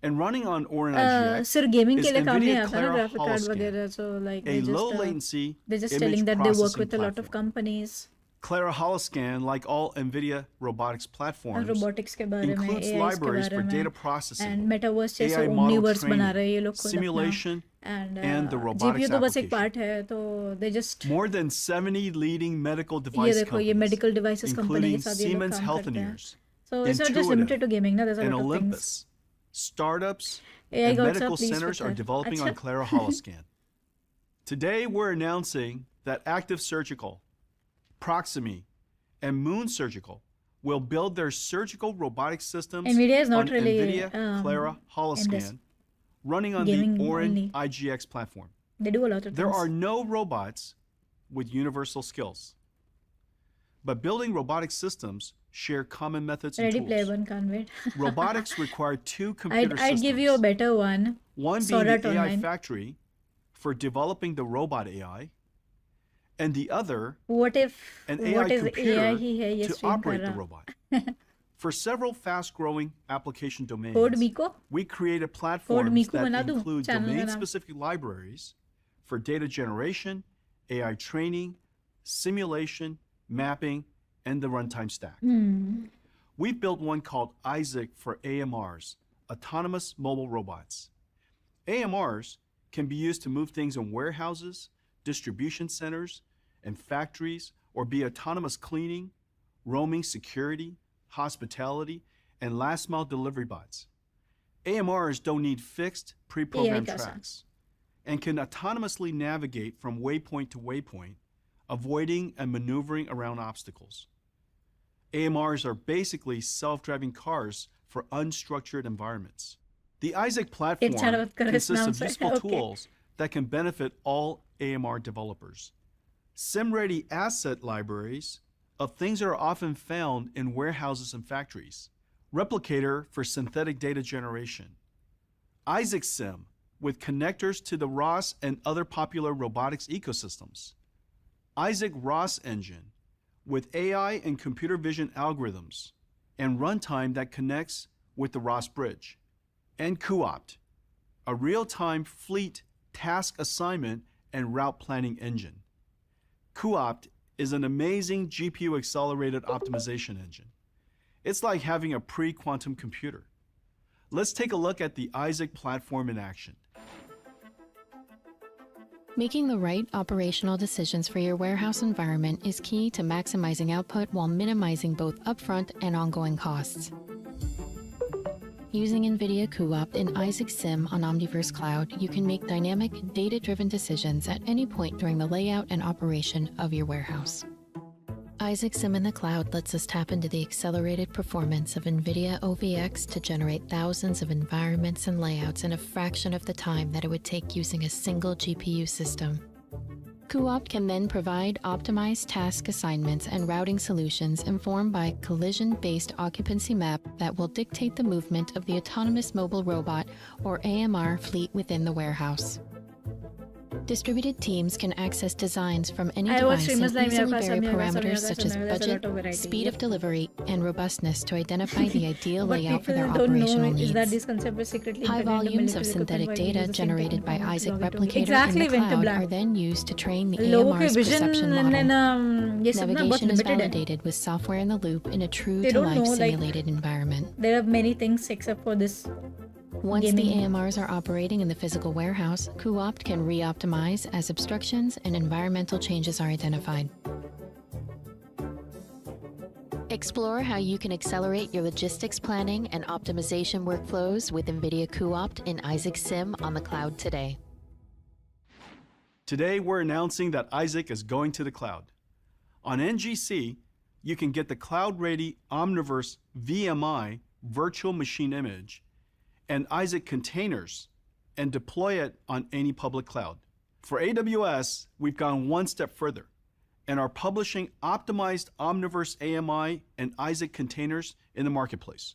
Speaker 1: And running on Orin IGX
Speaker 2: सिर्फ gaming
Speaker 1: is
Speaker 2: के लिए काम नहीं
Speaker 1: NVIDIA
Speaker 2: आता ना
Speaker 1: Clara
Speaker 2: graphic card
Speaker 1: Holoscan,
Speaker 2: वगैरह. So like
Speaker 1: a
Speaker 2: they just,
Speaker 1: low latency
Speaker 2: they're just
Speaker 1: image
Speaker 2: telling that they work
Speaker 1: processing
Speaker 2: with a lot of
Speaker 1: platform.
Speaker 2: companies.
Speaker 1: Clara Holoscan, like all NVIDIA robotics
Speaker 2: और
Speaker 1: platforms,
Speaker 2: robotics के बारे में,
Speaker 1: includes
Speaker 2: AIs के
Speaker 1: libraries
Speaker 2: बारे
Speaker 1: for
Speaker 2: में,
Speaker 1: data processing,
Speaker 2: and metaverse जैसे
Speaker 1: AI model
Speaker 2: omniverse बना रहे हैं ये
Speaker 1: training,
Speaker 2: लोग खुद अपना.
Speaker 1: simulation,
Speaker 2: and
Speaker 1: the robotics
Speaker 2: GPU तो बस एक
Speaker 1: application.
Speaker 2: पार्ट है, तो they just
Speaker 1: More than 70 leading medical
Speaker 2: ये
Speaker 1: device
Speaker 2: देखो ये
Speaker 1: companies,
Speaker 2: medical devices company के
Speaker 1: including
Speaker 2: साथ ये लोग
Speaker 1: Siemens
Speaker 2: काम करते हैं.
Speaker 1: Healthineers,
Speaker 2: So it's not just
Speaker 1: Intuitive,
Speaker 2: limited to gaming, ना. There's a
Speaker 1: and
Speaker 2: lot of things.
Speaker 1: Olympus, startups,
Speaker 2: AI
Speaker 1: and
Speaker 2: gods are
Speaker 1: medical
Speaker 2: pleased with
Speaker 1: centers are
Speaker 2: that.
Speaker 1: developing on
Speaker 2: अच्छा.
Speaker 1: Clara Holoscan. Today, we're announcing that Active Surgical, Proximie, and Moon Surgical will build their surgical robotic systems
Speaker 2: NVIDIA is not
Speaker 1: on
Speaker 2: really,
Speaker 1: NVIDIA Clara
Speaker 2: in this
Speaker 1: Holoscan, running on the
Speaker 2: gaming
Speaker 1: Orin
Speaker 2: only.
Speaker 1: IGX platform.
Speaker 2: They do a lot of
Speaker 1: There
Speaker 2: things.
Speaker 1: are no robots with universal skills, but building robotic systems share common methods and
Speaker 2: Ready Player
Speaker 1: tools.
Speaker 2: One, can't wait.
Speaker 1: Robotics require two computer
Speaker 2: I'd
Speaker 1: systems.
Speaker 2: give you a better one.
Speaker 1: One being
Speaker 2: Sword Art
Speaker 1: the AI
Speaker 2: Online.
Speaker 1: factory for developing the robot AI, and the other
Speaker 2: What if
Speaker 1: an
Speaker 2: what
Speaker 1: AI
Speaker 2: is
Speaker 1: computer
Speaker 2: AI ही है ये
Speaker 1: to
Speaker 2: stream कर
Speaker 1: operate the
Speaker 2: रहा.
Speaker 1: robot. For several fast-growing application domains,
Speaker 2: Code Miko?
Speaker 1: we created platforms
Speaker 2: Miku
Speaker 1: that
Speaker 2: बना दूं,
Speaker 1: include
Speaker 2: channel का नाम.
Speaker 1: domain-specific libraries for data generation, AI training, simulation, mapping, and the runtime stack. We've built one called Isaac for AMRs, autonomous mobile robots. AMRs can be used to move things in warehouses, distribution centers, and factories, or be autonomous cleaning, roaming security, hospitality, and last mile delivery bots. AMRs don't need fixed, pre-programmed
Speaker 2: AI का
Speaker 1: tracks and can autonomously navigate from waypoint to waypoint, avoiding and maneuvering around obstacles. AMRs are basically self-driving cars for unstructured environments. The Isaac platform
Speaker 2: चढ़ावत करो इस
Speaker 1: consists
Speaker 2: नाम
Speaker 1: of
Speaker 2: से.
Speaker 1: useful
Speaker 2: Okay.
Speaker 1: tools that can benefit all AMR developers. SIM-ready asset libraries of things that are often found in warehouses and factories. Replicator for synthetic data generation. Isaac Sim with connectors to the ROS and other popular robotics ecosystems. Isaac ROS engine with AI and computer vision algorithms and runtime that connects with the ROS bridge. And CUOPT, a real-time fleet task assignment and route planning engine. CUOPT is an amazing GPU-accelerated optimization engine. It's like having a pre-quantum computer. Let's take a look at the Isaac platform in action.
Speaker 10: Making the right operational decisions for your warehouse environment is key to maximizing output while minimizing both upfront and ongoing costs. Using NVIDIA CUOPT in Isaac Sim on Omniverse Cloud, you can make dynamic, data-driven decisions at any point during the layout and operation of your warehouse. Isaac Sim in the cloud lets us tap into the accelerated performance of NVIDIA OVX to generate thousands of environments and layouts in a fraction of the time that it would take using a single GPU system. CUOPT can then provide optimized task assignments and routing solutions informed by collision-based occupancy map that will dictate the movement of the autonomous mobile robot or AMR fleet within the warehouse. Distributed teams can access designs from any
Speaker 2: I watch
Speaker 10: device and
Speaker 2: streamers like
Speaker 10: easily
Speaker 2: मेरे
Speaker 10: vary
Speaker 2: pass
Speaker 10: parameters such as
Speaker 2: there's a lot
Speaker 10: budget,
Speaker 2: of variety.
Speaker 10: speed of delivery, and robustness to identify the ideal
Speaker 2: What
Speaker 10: layout for
Speaker 2: people
Speaker 10: their
Speaker 2: don't know
Speaker 10: operational
Speaker 2: is that
Speaker 10: needs.
Speaker 2: this concept was secretly
Speaker 10: High
Speaker 2: invented in the
Speaker 10: volumes of
Speaker 2: military
Speaker 10: synthetic
Speaker 2: equipment while
Speaker 10: data
Speaker 2: we use the same
Speaker 10: generated by
Speaker 2: technique
Speaker 10: Isaac
Speaker 2: to log it
Speaker 10: Replicator
Speaker 2: exactly
Speaker 10: in the
Speaker 2: went to
Speaker 10: cloud
Speaker 2: black.
Speaker 10: are then used to train the
Speaker 2: लोगों के
Speaker 10: AMR's
Speaker 2: vision
Speaker 10: perception
Speaker 2: and then
Speaker 10: model.
Speaker 2: ये सब ना बहुत
Speaker 10: Navigation is
Speaker 2: limited है.
Speaker 10: validated with software in the loop in a
Speaker 2: They
Speaker 10: true-to-life
Speaker 2: don't know, like,
Speaker 10: simulated environment.
Speaker 2: There are many things except for this.
Speaker 10: Once
Speaker 2: gaming.
Speaker 10: the AMRs are operating in the physical warehouse, CUOPT can re-optimize as obstructions and environmental changes are identified. Explore how you can accelerate your logistics planning and optimization workflows with NVIDIA cuOpt in Isaac Sim on the cloud today.
Speaker 1: Today, we're announcing that Isaac is going to the cloud. On NGC, you can get the cloud-ready Omniverse VMI virtual machine image and Isaac containers and deploy it on any public cloud. For AWS, we've gone one step further and are publishing optimized Omniverse AMI and Isaac containers in the marketplace.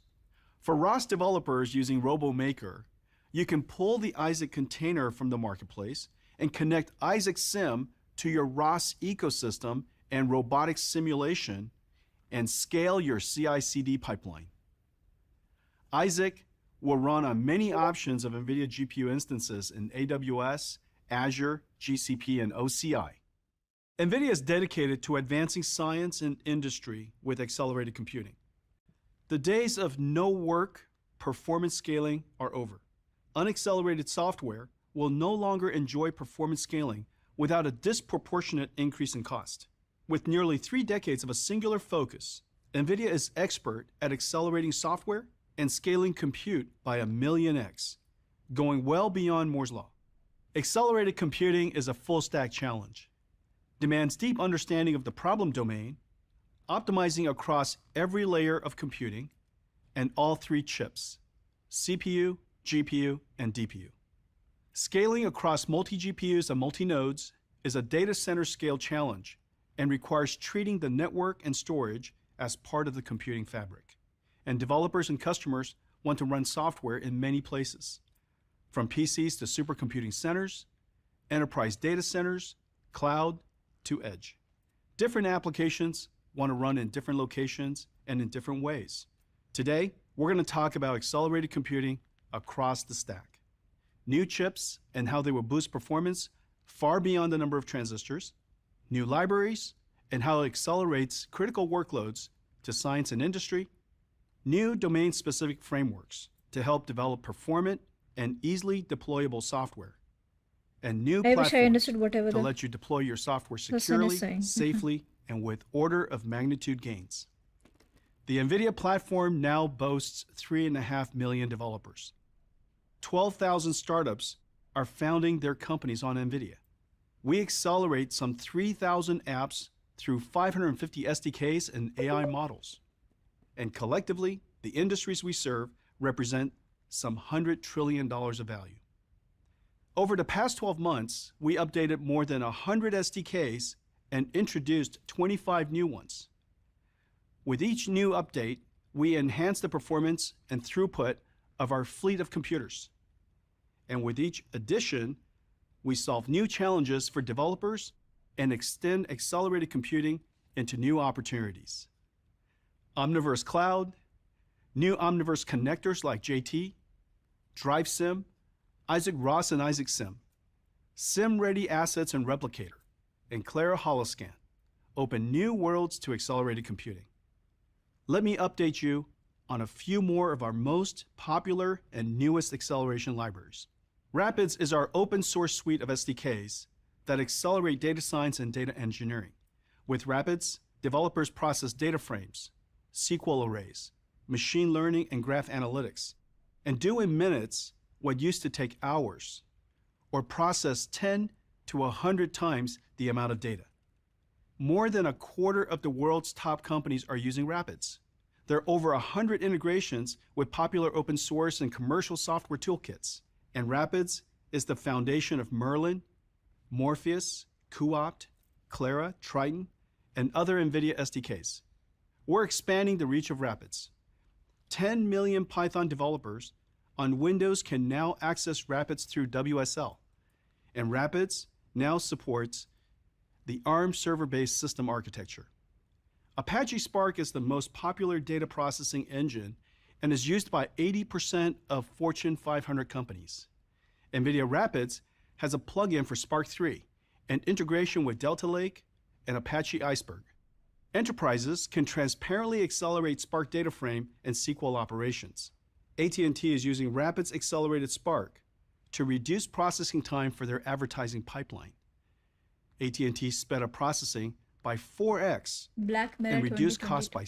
Speaker 1: For ROS developers using RoboMaker, you can pull the Isaac container from the marketplace and connect Isaac Sim to your ROS ecosystem and robotics simulation and scale your CI/CD pipeline. Isaac will run on many options of NVIDIA GPU instances in AWS, Azure, GCP, and OCI. NVIDIA is dedicated to advancing science and industry with accelerated computing. The days of no work, performance scaling are over. Unaccelerated software will no longer enjoy performance scaling without a disproportionate increase in cost. With nearly 3 decades of a singular focus, NVIDIA is expert at accelerating software and scaling compute by 1,000,000x, going well beyond Moore's Law. Accelerated computing is a full-stack challenge. Demands deep understanding of the problem domain, optimizing across every layer of computing, and all 3 chips, CPU, GPU, and DPU. Scaling across multi-GPUs and multi-nodes is a data center scale challenge and requires treating the network and storage as part of the computing fabric. And developers and customers want to run software in many places, from PCs to supercomputing centers, enterprise data centers, cloud, to edge. Different applications want to run in different locations and in different ways. Today, we're going to talk about accelerated computing across the stack, new chips and how they will boost performance far beyond the number of transistors, new libraries, and how it accelerates critical workloads to science and industry, new domain-specific frameworks to help develop performant and easily deployable software, and new
Speaker 2: I wish I
Speaker 1: platforms
Speaker 2: understood whatever
Speaker 1: to
Speaker 2: the
Speaker 1: let you deploy your software
Speaker 2: person
Speaker 1: securely,
Speaker 2: is saying.
Speaker 1: safely, and with order of magnitude gains. The NVIDIA platform now boasts 3.5 million developers. 12,000 startups are founding their companies on NVIDIA. We accelerate some 3,000 apps through 550 SDKs and AI models. And collectively, the industries we serve represent some $100 trillion of value. Over the past 12 months, we updated more than 100 SDKs and introduced 25 new ones. With each new update, we enhance the performance and throughput of our fleet of computers. And with each addition, we solve new challenges for developers and extend accelerated computing into new opportunities. Omniverse Cloud, new Omniverse connectors like JT, DriveSim, Isaac ROS and Isaac Sim, Sim-ready assets and Replicator, and Clara Holoscan open new worlds to accelerated computing. Let me update you on a few more of our most popular and newest acceleration libraries. Rapids is our open source suite of SDKs that accelerate data science and data engineering. With Rapids, developers process data frames, SQL arrays, machine learning, and graph analytics, and do in minutes what used to take hours, or process 10 to 100 times the amount of data. More than a quarter of the world's top companies are using Rapids. There are over 100 integrations with popular open source and commercial software toolkits. And Rapids is the foundation of Merlin, Morpheus, cuOpt, Clara, Triton, and other NVIDIA SDKs. We're expanding the reach of Rapids. 10 million Python developers on Windows can now access Rapids through WSL. And Rapids now supports the ARM server-based system architecture. Apache Spark is the most popular data processing engine and is used by 80% of Fortune 500 companies. NVIDIA Rapids has a plugin for Spark 3 and integration with Delta Lake and Apache Iceberg. Enterprises can transparently accelerate Spark data frame and SQL operations. AT&T is using Rapids Accelerated Spark to reduce processing time for their advertising pipeline. AT&T sped up processing by 4x
Speaker 2: Black Mirror
Speaker 1: and reduce costs
Speaker 2: 2022.
Speaker 1: by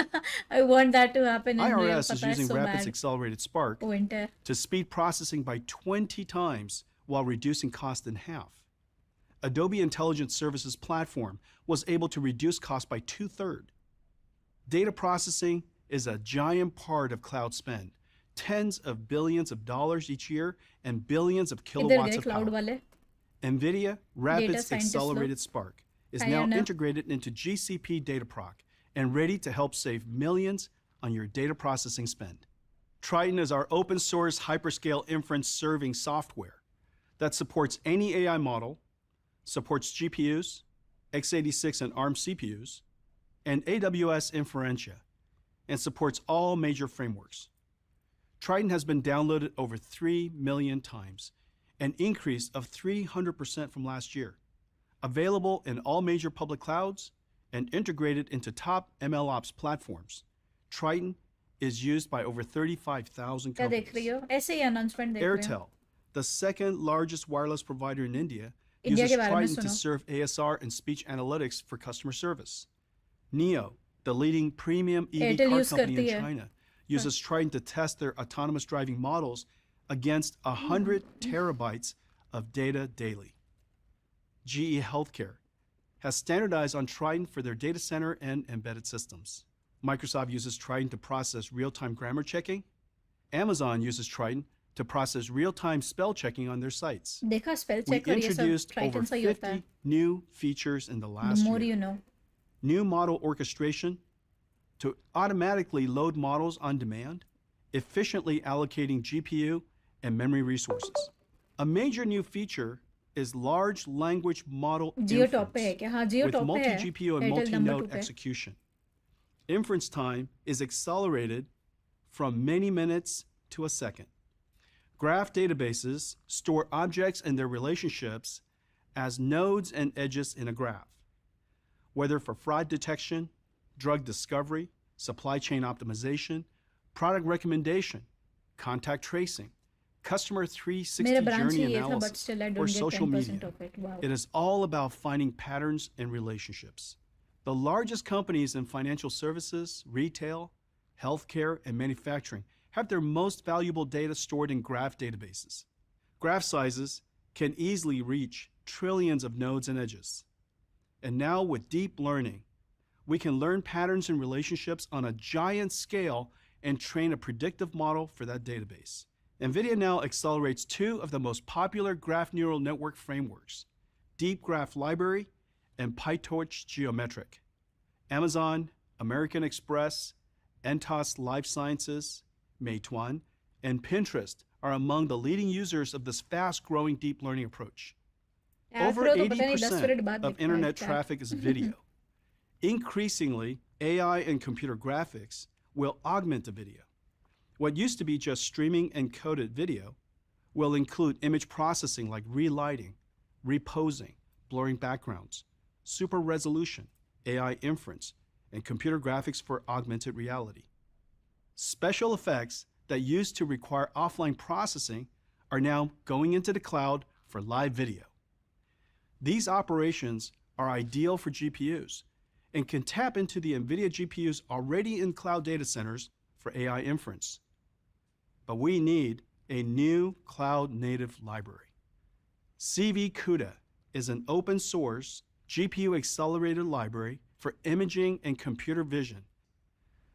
Speaker 1: 70%.
Speaker 2: I want that to happen in real.
Speaker 1: IRS is
Speaker 2: Pata hai,
Speaker 1: using
Speaker 2: so
Speaker 1: Rapids
Speaker 2: bad.
Speaker 1: Accelerated Spark
Speaker 2: Winter.
Speaker 1: to speed processing by 20 times while reducing cost in half. Adobe Intelligent Services Platform was able to reduce cost by 2/3. Data processing is a giant part of cloud spend, tens of billions of dollars each year and billions of
Speaker 2: Idhar
Speaker 1: kilowatts
Speaker 2: gaye
Speaker 1: of
Speaker 2: cloud
Speaker 1: power.
Speaker 2: wale.
Speaker 1: NVIDIA Rapids
Speaker 2: scientist
Speaker 1: Accelerated
Speaker 2: log.
Speaker 1: Spark is
Speaker 2: I
Speaker 1: now
Speaker 2: don't know.
Speaker 1: integrated into GCP Dataproc and ready to help save millions on your data processing spend. Triton is our open source hyperscale inference serving software that supports any AI model, supports GPUs, x86 and ARM CPUs, and AWS Inferentia, and supports all major frameworks. Triton has been downloaded over 3 million times, an increase of 300% from last year. Available in all major public clouds and integrated into top MLOps platforms. Triton is used by over 35,000
Speaker 2: क्या देख रही
Speaker 1: companies.
Speaker 2: हो? ऐसे ही announcement देख रही हो?
Speaker 1: Airtel, the second largest wireless provider in India,
Speaker 2: India
Speaker 1: uses
Speaker 2: के बारे में
Speaker 1: Triton to
Speaker 2: सुनो.
Speaker 1: serve ASR and speech analytics for customer service. Neo, the leading premium EV
Speaker 2: Airtel
Speaker 1: car
Speaker 2: use
Speaker 1: company in
Speaker 2: करती है.
Speaker 1: China, uses Triton to test their autonomous driving models against 100 terabytes of data daily. GE Healthcare has standardized on Triton for their data center and embedded systems. Microsoft uses Triton to process real-time grammar checking. Amazon uses Triton to process real-time spell checking on their sites.
Speaker 2: देखा spell
Speaker 1: We
Speaker 2: check और ये सब
Speaker 1: introduced over
Speaker 2: Triton से ही होता
Speaker 1: 50
Speaker 2: है.
Speaker 1: new features in the
Speaker 2: The
Speaker 1: last
Speaker 2: more
Speaker 1: year.
Speaker 2: you know.
Speaker 1: New model orchestration to automatically load models on demand, efficiently allocating GPU and memory resources. A major new feature is large language model
Speaker 2: Jio top पे है
Speaker 1: inference
Speaker 2: क्या? हाँ Jio
Speaker 1: with
Speaker 2: top पे है.
Speaker 1: multi-GPU and
Speaker 2: Airtel number
Speaker 1: multi-node
Speaker 2: 2 पे.
Speaker 1: execution. Inference time is accelerated from many minutes to a second. Graph databases store objects and their relationships as nodes and edges in a graph. Whether for fraud detection, drug discovery, supply chain optimization, product recommendation, contact tracing, customer 360
Speaker 2: मेरे branch
Speaker 1: journey
Speaker 2: ही ये था, but
Speaker 1: analysis,
Speaker 2: still I
Speaker 1: or
Speaker 2: don't get
Speaker 1: social
Speaker 2: 10%
Speaker 1: media.
Speaker 2: of it. Wow.
Speaker 1: It is all about finding patterns and relationships. The largest companies in financial services, retail, healthcare, and manufacturing have their most valuable data stored in graph databases. Graph sizes can easily reach trillions of nodes and edges. And now with deep learning, we can learn patterns and relationships on a giant scale and train a predictive model for that database. NVIDIA now accelerates two of the most popular graph neural network frameworks, Deep Graph Library and PyTorch Geometric. Amazon, American Express, Entos Life Sciences, Meituan, and Pinterest are among the leading users of this fast-growing deep learning approach. Over
Speaker 2: Afro तो पता नहीं 10 minute
Speaker 1: 80%
Speaker 2: बाद
Speaker 1: of
Speaker 2: दिखता है
Speaker 1: internet
Speaker 2: क्या?
Speaker 1: traffic is video. Increasingly, AI and computer graphics will augment the video. What used to be just streaming encoded video will include image processing like relighting, reposing, blurring backgrounds, super resolution, AI inference, and computer graphics for augmented reality. Special effects that used to require offline processing are now going into the cloud for live video. These operations are ideal for GPUs and can tap into the NVIDIA GPUs already in cloud data centers for AI inference. But we need a new cloud-native library. CV CUDA is an open source GPU accelerated library for imaging and computer vision.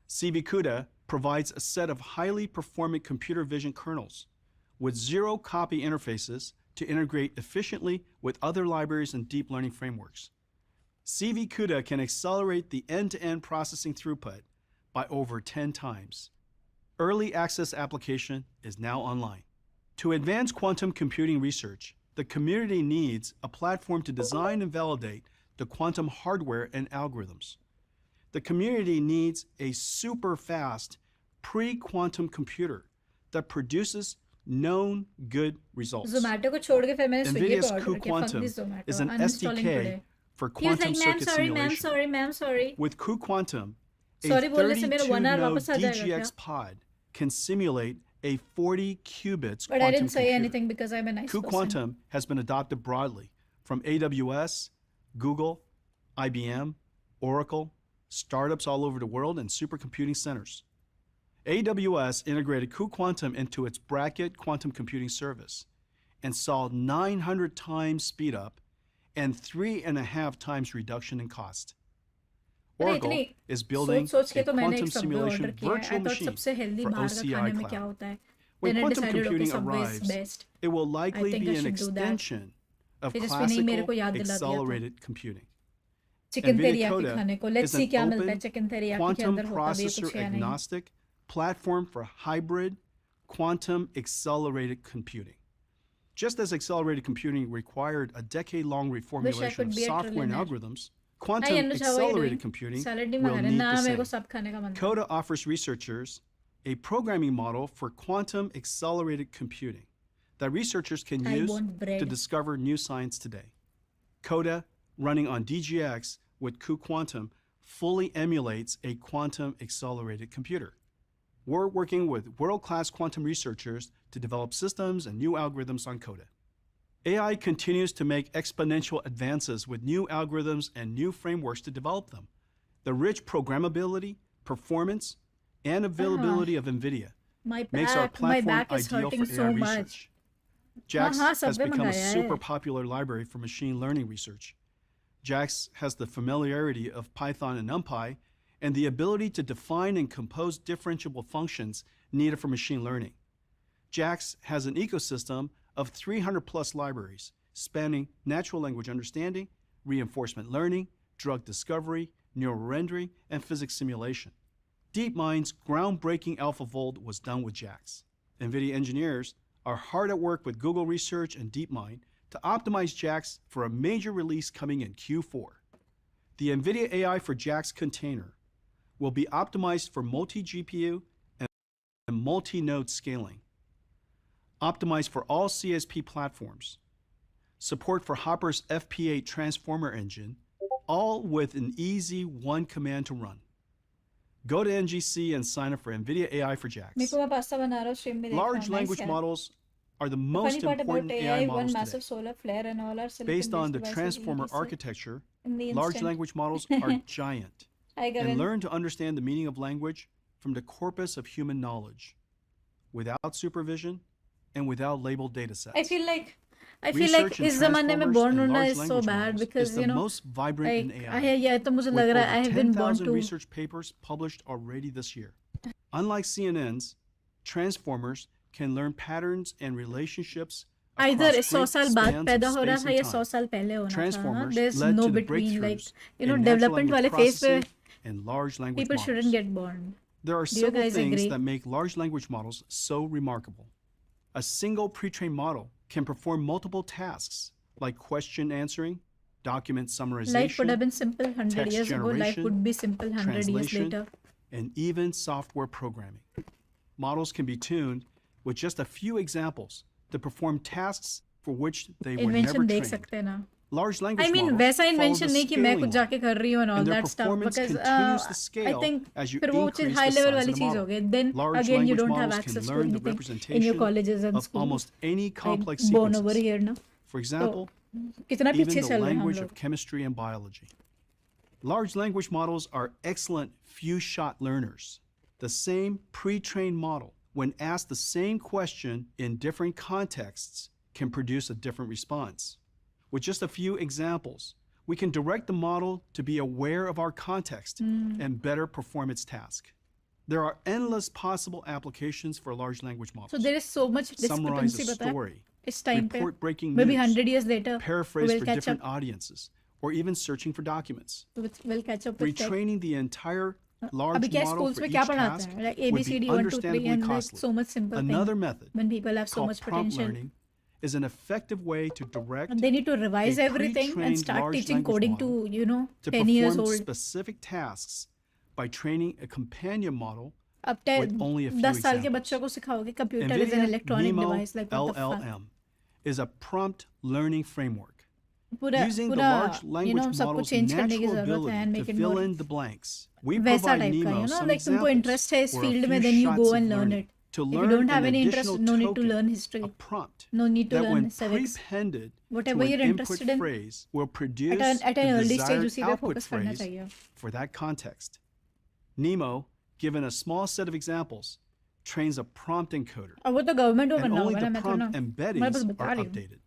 Speaker 1: CV CUDA provides a set of highly performant computer vision kernels with zero copy interfaces to integrate efficiently with other libraries and deep learning frameworks. CV CUDA can accelerate the end-to-end processing throughput by over 10 times. Early access application is now online. To advance quantum computing research, the community needs a platform to design and validate the quantum hardware and algorithms. The community needs a super fast pre-quantum computer that produces known good results.
Speaker 2: Zomato को छोड़ के फिर मैंने Swiggy पे
Speaker 1: NVIDIA's
Speaker 2: order किया. Fuck
Speaker 1: cuQuantum
Speaker 2: this Zomato.
Speaker 1: is an
Speaker 2: Uninstalling
Speaker 1: SDK
Speaker 2: today.
Speaker 1: for
Speaker 2: He was
Speaker 1: quantum
Speaker 2: like, ma'am,
Speaker 1: circuit
Speaker 2: sorry, ma'am,
Speaker 1: simulation.
Speaker 2: sorry, ma'am, sorry.
Speaker 1: With cuQuantum, a
Speaker 2: Sorry बोलने से मेरा 1 hour
Speaker 1: 32-node
Speaker 2: वापस आ जाएगा क्या?
Speaker 1: DGX pod can simulate a 40 qubits
Speaker 2: But I
Speaker 1: quantum
Speaker 2: didn't say
Speaker 1: computer.
Speaker 2: anything because I'm a nice person.
Speaker 1: cuQuantum has been adopted broadly from AWS, Google, IBM, Oracle, startups all over the world, and supercomputing centers. AWS integrated cuQuantum into its Bracket quantum computing service and saw 900 times speed up and 3.5 times reduction in cost. Oracle is building a quantum simulation virtual machine for OCI Cloud. When quantum computing arrives, it will likely be an extension of classical accelerated computing. NVIDIA Coda is an open, quantum processor agnostic platform for hybrid quantum accelerated computing. Just as accelerated computing required a decade-long reformulation of software and algorithms, quantum accelerated computing will need the same. Coda offers researchers a programming model for quantum accelerated computing that researchers can use to discover new science today. Coda, running on DGX with cuQuantum, fully emulates a quantum accelerated computer. We're working with world-class quantum researchers to develop systems and new algorithms on Coda. AI continues to make exponential advances with new algorithms and new frameworks to develop them. The rich programmability, performance, and availability of NVIDIA makes our platform ideal for AI research. JAX has become a super popular library for machine learning research. JAX has the familiarity of Python and NumPy and the ability to define and compose differentiable functions needed for machine learning. JAX has an ecosystem of 300 plus libraries spanning natural language understanding, reinforcement learning, drug discovery, neural rendering, and physics simulation. DeepMind's groundbreaking AlphaFold was done with JAX. NVIDIA engineers are hard at work with Google Research and DeepMind to optimize JAX for a major release coming in Q4. The NVIDIA AI for JAX container will be optimized for multi-GPU and multi-node scaling, optimized for all CSP platforms, support for Hopper's FP8 transformer engine, all with an easy one command to run. Go to NGC and sign up for NVIDIA AI for JAX. Large language models are the most important AI models today. Based on the transformer architecture, large language models are giant and learn to understand the meaning of language from the corpus of human knowledge, without supervision and without labeled data sets.
Speaker 2: I feel like इस ज़माने में born होना is so bad because you know
Speaker 1: most vibrant in AI.
Speaker 2: ये तो मुझे लग रहा है I have been born to.
Speaker 1: Research papers published already this year. Unlike CNNs, transformers can learn patterns and relationships.
Speaker 2: Either 100 साल बाद पैदा हो रहा था या 100 साल पहले होना था. There's no between, like you know, development वाले phase पे
Speaker 1: and large language
Speaker 2: people
Speaker 1: models.
Speaker 2: Shouldn't get born.
Speaker 1: There are several things that make large language models so remarkable. A single pre-trained model can perform multiple tasks like question answering, document summarization,
Speaker 2: life would have been simple 100
Speaker 1: text
Speaker 2: years ago. Life would be simple 100 years later.
Speaker 1: And even software programming. Models can be tuned with just a few examples to perform tasks for which they were never trained. Large language
Speaker 2: I mean,
Speaker 1: models
Speaker 2: वैसा invention
Speaker 1: follow the
Speaker 2: नहीं कि मैं कुछ
Speaker 1: scaling
Speaker 2: जाके कर रही हूँ and all
Speaker 1: and their
Speaker 2: that stuff
Speaker 1: performance
Speaker 2: because
Speaker 1: continues to
Speaker 2: I
Speaker 1: scale
Speaker 2: think
Speaker 1: as you
Speaker 2: फिर वो चीज़
Speaker 1: increase
Speaker 2: high
Speaker 1: the
Speaker 2: level
Speaker 1: size
Speaker 2: वाली
Speaker 1: of the
Speaker 2: चीज़
Speaker 1: model.
Speaker 2: हो गई. Then
Speaker 1: Large
Speaker 2: again you
Speaker 1: language
Speaker 2: don't have
Speaker 1: models can
Speaker 2: access to
Speaker 1: learn the
Speaker 2: anything in your
Speaker 1: representation
Speaker 2: colleges and
Speaker 1: of
Speaker 2: schools.
Speaker 1: almost any complex
Speaker 2: Like born over
Speaker 1: sequences.
Speaker 2: here ना.
Speaker 1: For example,
Speaker 2: कितना
Speaker 1: even
Speaker 2: पीछे
Speaker 1: the
Speaker 2: चल रहे हैं हम
Speaker 1: language
Speaker 2: लोग.
Speaker 1: of chemistry and biology. Large language models are excellent few-shot learners. The same pre-trained model, when asked the same question in different contexts, can produce a different response. With just a few examples, we can direct the model to be aware of our context and better perform its task. There are endless possible applications for large language models.
Speaker 2: So there is so much
Speaker 1: Summarize
Speaker 2: discrepancy
Speaker 1: a
Speaker 2: पता है
Speaker 1: story,
Speaker 2: इस time पे.
Speaker 1: report breaking
Speaker 2: Maybe
Speaker 1: news,
Speaker 2: 100 years later
Speaker 1: paraphrase
Speaker 2: we'll
Speaker 1: for
Speaker 2: catch
Speaker 1: different
Speaker 2: up.
Speaker 1: audiences, or even searching for documents.
Speaker 2: We'll catch up with tech.
Speaker 1: Retraining the entire large
Speaker 2: अभी क्या
Speaker 1: model
Speaker 2: schools
Speaker 1: for
Speaker 2: में
Speaker 1: each
Speaker 2: क्या पढ़ाते
Speaker 1: task
Speaker 2: हैं? Like
Speaker 1: would be
Speaker 2: ABCD 1 2 3
Speaker 1: understandably
Speaker 2: and like
Speaker 1: costly.
Speaker 2: so much simple
Speaker 1: Another
Speaker 2: thing.
Speaker 1: method
Speaker 2: When people have so
Speaker 1: called
Speaker 2: much
Speaker 1: prompt
Speaker 2: potential.
Speaker 1: learning is an effective way to direct
Speaker 2: And they need to revise
Speaker 1: a
Speaker 2: everything and
Speaker 1: pre-trained
Speaker 2: start
Speaker 1: large
Speaker 2: teaching
Speaker 1: language
Speaker 2: coding
Speaker 1: model
Speaker 2: to, you know,
Speaker 1: to
Speaker 2: 10 years
Speaker 1: perform
Speaker 2: old.
Speaker 1: specific tasks by training a companion model
Speaker 2: अब
Speaker 1: with only a few
Speaker 2: 10 साल के
Speaker 1: examples.
Speaker 2: बच्चों को सिखाओगे computer is an
Speaker 1: NVIDIA
Speaker 2: electronic
Speaker 1: NeMo
Speaker 2: device. Like what the fuck?
Speaker 1: LLM is a prompt learning framework.
Speaker 2: पूरा
Speaker 1: Using the
Speaker 2: पूरा
Speaker 1: large
Speaker 2: you
Speaker 1: language
Speaker 2: know सबको
Speaker 1: model's
Speaker 2: change करने की
Speaker 1: natural
Speaker 2: जरूरत है and
Speaker 1: ability
Speaker 2: make
Speaker 1: to
Speaker 2: it
Speaker 1: fill
Speaker 2: more
Speaker 1: in the blanks. We
Speaker 2: वैसा
Speaker 1: provide
Speaker 2: type का,
Speaker 1: NeMo
Speaker 2: you know,
Speaker 1: some
Speaker 2: like तुमको
Speaker 1: examples
Speaker 2: interest है इस
Speaker 1: or a
Speaker 2: field में
Speaker 1: few
Speaker 2: then you
Speaker 1: shots
Speaker 2: go
Speaker 1: of
Speaker 2: and learn
Speaker 1: learning
Speaker 2: it.
Speaker 1: to
Speaker 2: If you
Speaker 1: learn
Speaker 2: don't have
Speaker 1: an
Speaker 2: any interest,
Speaker 1: additional
Speaker 2: no need to
Speaker 1: token,
Speaker 2: learn history.
Speaker 1: a prompt,
Speaker 2: No need to
Speaker 1: that
Speaker 2: learn
Speaker 1: when
Speaker 2: civics.
Speaker 1: prepended
Speaker 2: Whatever
Speaker 1: to
Speaker 2: you're
Speaker 1: an input
Speaker 2: interested in,
Speaker 1: phrase will produce
Speaker 2: at
Speaker 1: the
Speaker 2: an early stage
Speaker 1: desired
Speaker 2: उसी पे
Speaker 1: output
Speaker 2: focus करना
Speaker 1: phrase
Speaker 2: चाहिए.
Speaker 1: for that context. Nemo, given a small set of examples, trains a prompt encoder,
Speaker 2: और वो तो government को
Speaker 1: and
Speaker 2: करना
Speaker 1: only
Speaker 2: होगा
Speaker 1: the
Speaker 2: ना, मैं तो ना
Speaker 1: prompt
Speaker 2: मैं
Speaker 1: embeddings
Speaker 2: बस बता
Speaker 1: are
Speaker 2: रही हूँ.
Speaker 1: updated.